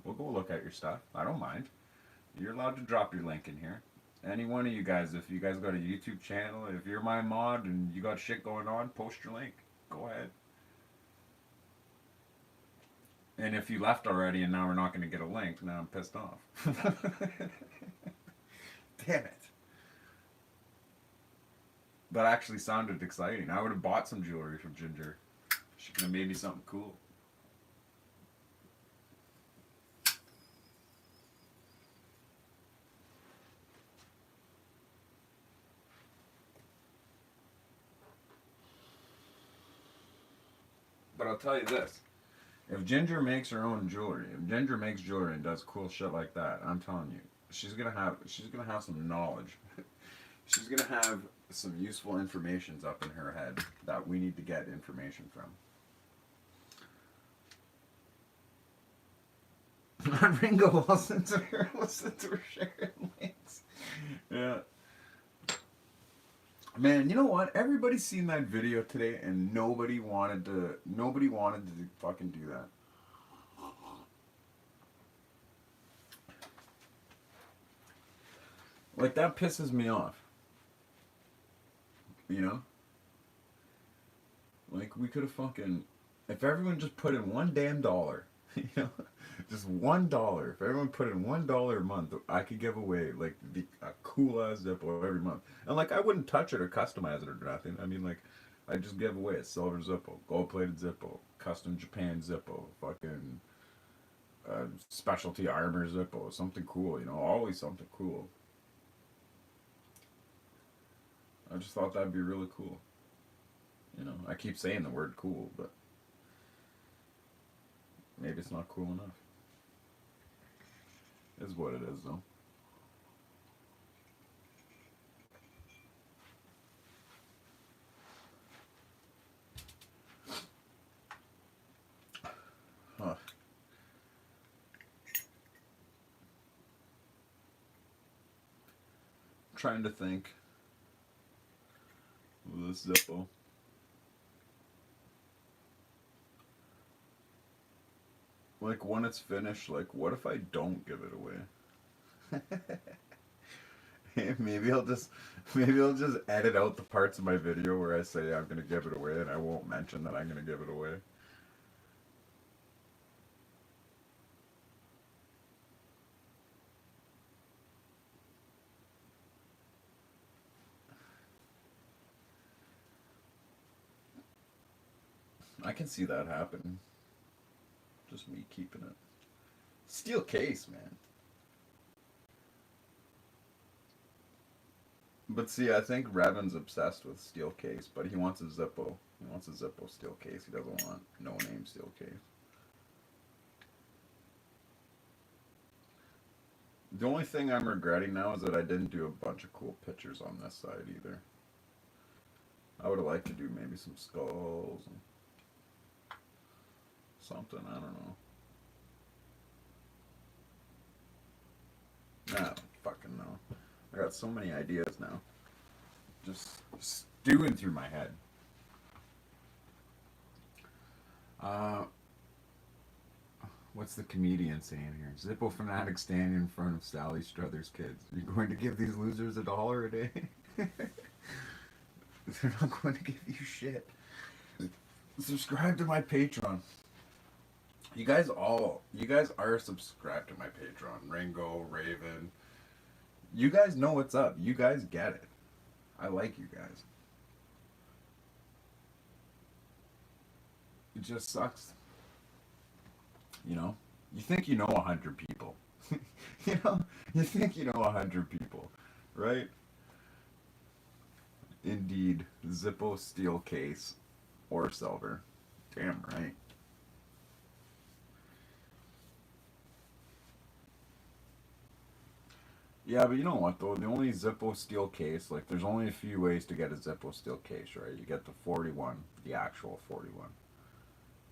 We'll go look at your stuff. I don't mind. You're allowed to drop your link in here. Any one of you guys, if you guys got a YouTube channel, if you're my mod and you got shit going on, post your link. Go ahead. And if you left already and now we're not going to get a link, now I'm pissed off. Damn it. That actually sounded exciting. I would have bought some jewelry from Ginger. She could have made me something cool. But I'll tell you this. If Ginger makes her own jewelry, if Ginger makes jewelry and does cool shit like that, I'm telling you, she's gonna have some knowledge. She's gonna have some useful informations up in her head that we need to get information from. Ringo, listen to her sharing links. Yeah. Man, you know what? Everybody's seen that video today, and nobody wanted to fucking do that. Like, that pisses me off. You know? Like, we could have fucking... If everyone just put in one damn dollar, you know? Just $1. If everyone put in $1 a month, I could give away, like, a cool-ass Zippo every month. And, like, I wouldn't touch it or customize it or nothing. I mean, like, I just give away a silver Zippo, gold-plated Zippo, custom Japan Zippo, fucking specialty armor Zippo, something cool, you know? Always something cool. I just thought that'd be really cool. You know, I keep saying the word cool, but maybe it's not cool enough. Is what it is, though. Huh. I'm trying to think of this Zippo. Like, when it's finished, like, what if I don't give it away? maybe I'll just edit out the parts of my video where I say I'm gonna give it away, and I won't mention that I'm gonna give it away. I can see that happen. Just me keeping it. Steel case, man. But see, I think Revan's obsessed with steel case, but he wants a Zippo. He wants a Zippo steel case. He doesn't want no name steel case. The only thing I'm regretting now is that I didn't do a bunch of cool pictures on this side either. I would have liked to do maybe some skulls and something, I don't know. I don't fucking know. I got so many ideas now. Just stewing through my head. What's the comedian saying here? Zippo fanatic standing in front of Sally Struthers' kids. Are you going to give these losers $1 a day? They're not going to give you shit. Subscribe to my Patreon. You guys are subscribed to my Patreon. Ringo, Raven. You guys know what's up. You guys get it. I like you guys. It just sucks. You know? You think you know 100 people. You know? You think you know 100 people. Right? Indeed. Zippo steel case. Or silver. Damn right. Yeah, but you know what though? The only Zippo steel case, like there's only a few ways to get a Zippo steel case, right? You get the 41, the actual 41.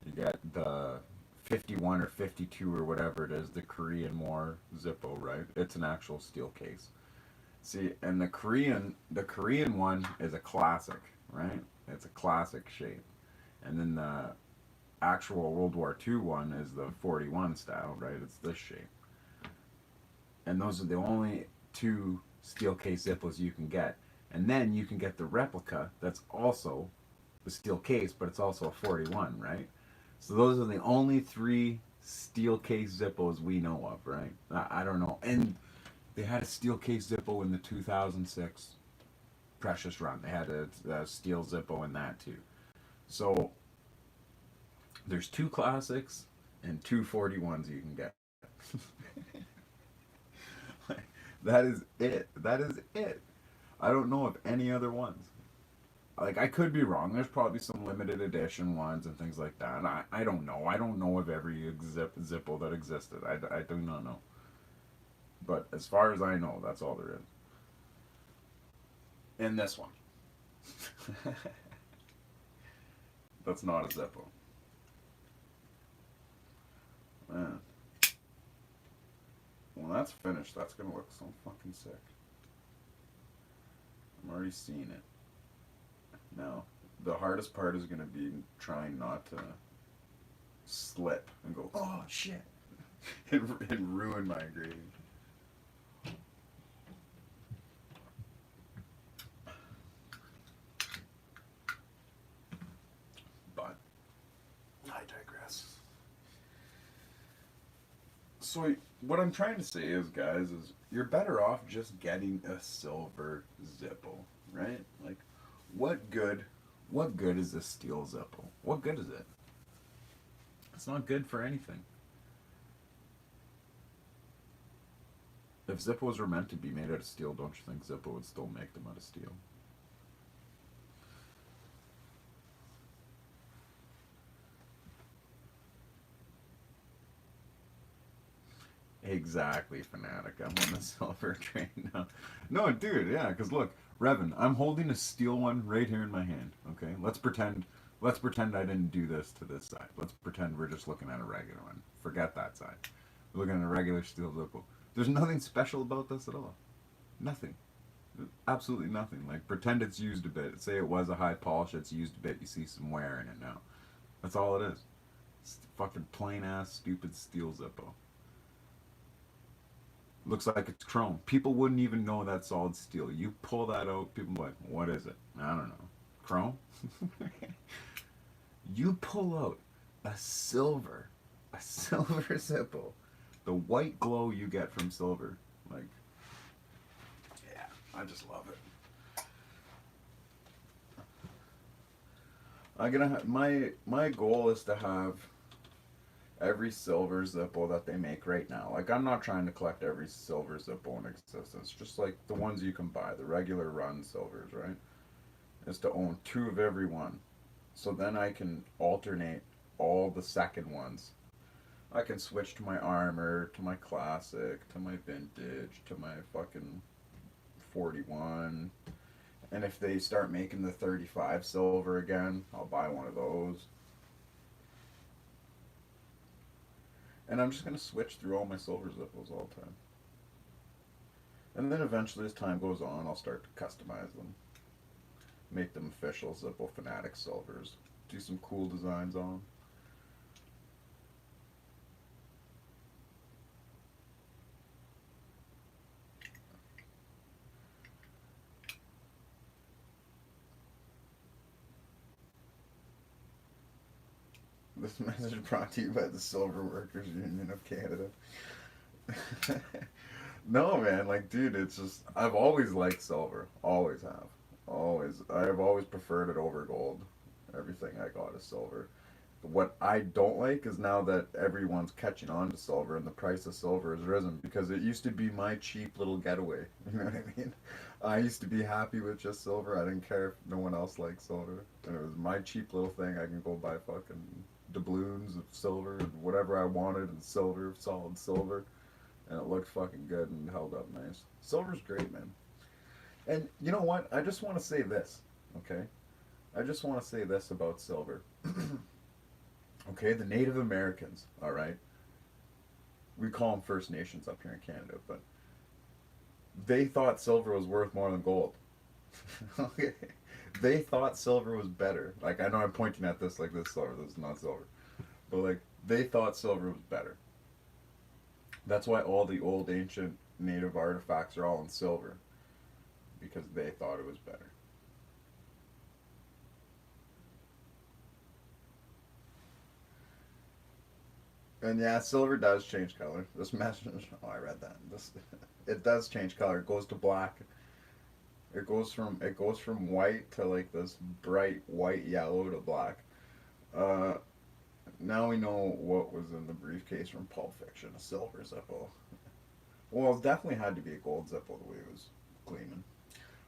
You get the 51 or 52 or whatever it is, the Korean War Zippo, right? It's an actual steel case. See, and the Korean one is a classic, right? It's a classic shape. And then the actual World War II one is the 41 style, right? It's this shape. And those are the only two steel case Zippos you can get. And then you can get the replica that's also the steel case, but it's also a 41, right? So those are the only three steel case Zippos we know of, right? I don't know. And they had a steel case Zippo in the 2006 Precious run. They had a steel Zippo in that too. So there's two classics and two 41s you can get. That is it. That is it. I don't know of any other ones. Like, I could be wrong. There's probably some limited edition ones and things like that. And I don't know. I don't know of every Zippo that existed. I do not know. But as far as I know, that's all there is. In this one. That's not a Zippo. Man. When that's finished, that's gonna look so fucking sick. I'm already seeing it. Now, the hardest part is gonna be trying not to slip and go, oh shit, and ruin my engraving. But I digress. So what I'm trying to say is, guys, is you're better off just getting a silver Zippo, right? Like, what good, what good is a steel Zippo? What good is it? It's not good for anything. If Zippos were meant to be made out of steel, don't you think Zippo would still make them out of steel? Exactly, fanatic. I'm on the silver train now. No, dude, yeah, because look, Revan, I'm holding a steel one right here in my hand. Okay, let's pretend. Let's pretend I didn't do this to this side. Let's pretend we're just looking at a regular one. Forget that side. We're looking at a regular steel Zippo. There's nothing special about this at all. Nothing. Absolutely nothing. Like, pretend it's used a bit. Say it was a high polish, it's used a bit. You see some wear in it now. That's all it is. It's fucking plain ass stupid steel Zippo. Looks like it's chrome. People wouldn't even know that's solid steel. You pull that out, people are like, what is it? I don't know. Chrome? You pull out a silver Zippo. The white glow you get from silver. Like, yeah, I just love it. My goal is to have every silver Zippo that they make right now. Like, I'm not trying to collect every silver Zippo in existence. Just like the ones you can buy, the regular run silvers, right? Is to own two of every one. So then I can alternate all the second ones. I can switch to my armor, to my classic, to my vintage, to my fucking 41. And if they start making the 35 silver again, I'll buy one of those. And I'm just going to switch through all my silver Zippos all the time. And then eventually, as time goes on, I'll start to customize them. Make them official Zippo Fanatic Silvers. Do some cool designs on them. This message brought to you by the Silver Workers Union of Canada. No, man, like, dude, it's just, I've always liked silver. Always have. Always. I've always preferred it over gold. Everything I got is silver. What I don't like is now that everyone's catching on to silver and the price of silver has risen because it used to be my cheap little getaway. You know what I mean? I used to be happy with just silver. I didn't care if no one else liked silver. And it was my cheap little thing. I can go buy fucking doubloons of silver and whatever I wanted in silver, solid silver. And it looked fucking good and held up nice. Silver's great, man. And you know what? I just want to say this, okay? I just want to say this about silver. Okay, the Native Americans, all right? We call them First Nations up here in Canada, but they thought silver was worth more than gold. Okay? They thought silver was better. Like, I know I'm pointing at this like this silver. This is not silver. But, like, they thought silver was better. That's why all the old ancient native artifacts are all in silver. Because they thought it was better. And yeah, silver does change color. This message. Oh, I read that. This. It does change color. It goes to black. It goes from white to like this bright white yellow to black. Uh, Now we know what was in the briefcase from Pulp Fiction, a silver Zippo. Well, it definitely had to be a gold Zippo the way it was gleaming.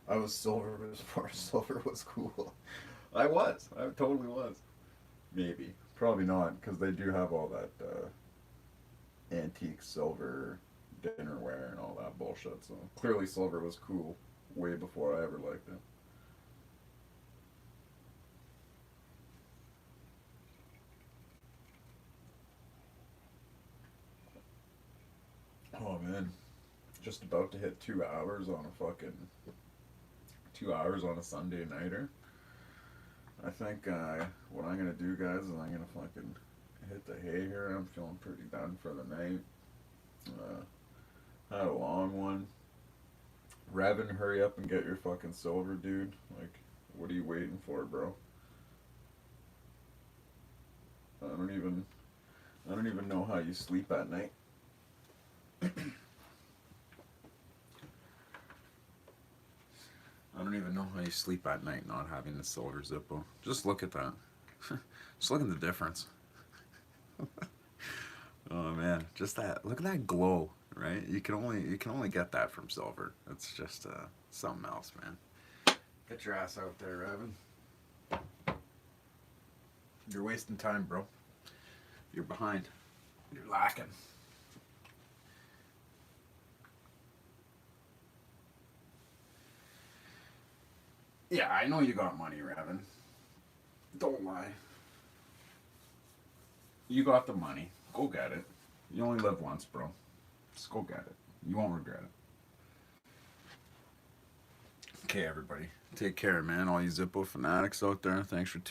I was silver before silver was cool. I was. I totally was. Maybe. Probably not, because they do have all that antique silver dinnerware and all that bullshit. So clearly silver was cool way before I ever liked it. Oh man, just about to hit 2 hours on a fucking 2 hours on a Sunday nighter. I think what I'm gonna do, guys, is I'm gonna fucking hit the hay here. I'm feeling pretty done for the night. Had a long one. Revan, hurry up and get your fucking silver, dude. Like, what are you waiting for, bro? I don't even, I don't even know how you sleep at night. I don't even know how you sleep at night not having the silver Zippo. Just look at that. Just look at the difference. Oh man, just that. Look at that glow, right? You can only get that from silver. It's just something else, man. Get your ass out there, Evan. You're wasting time, bro. You're behind. You're lacking. Yeah, I know you got money, Revan. Don't lie. You got the money. Go get it. You only live once, bro. Just go get it. You won't regret it. Okay, everybody. Take care, man. All you Zippo fanatics out there. Thanks for tuning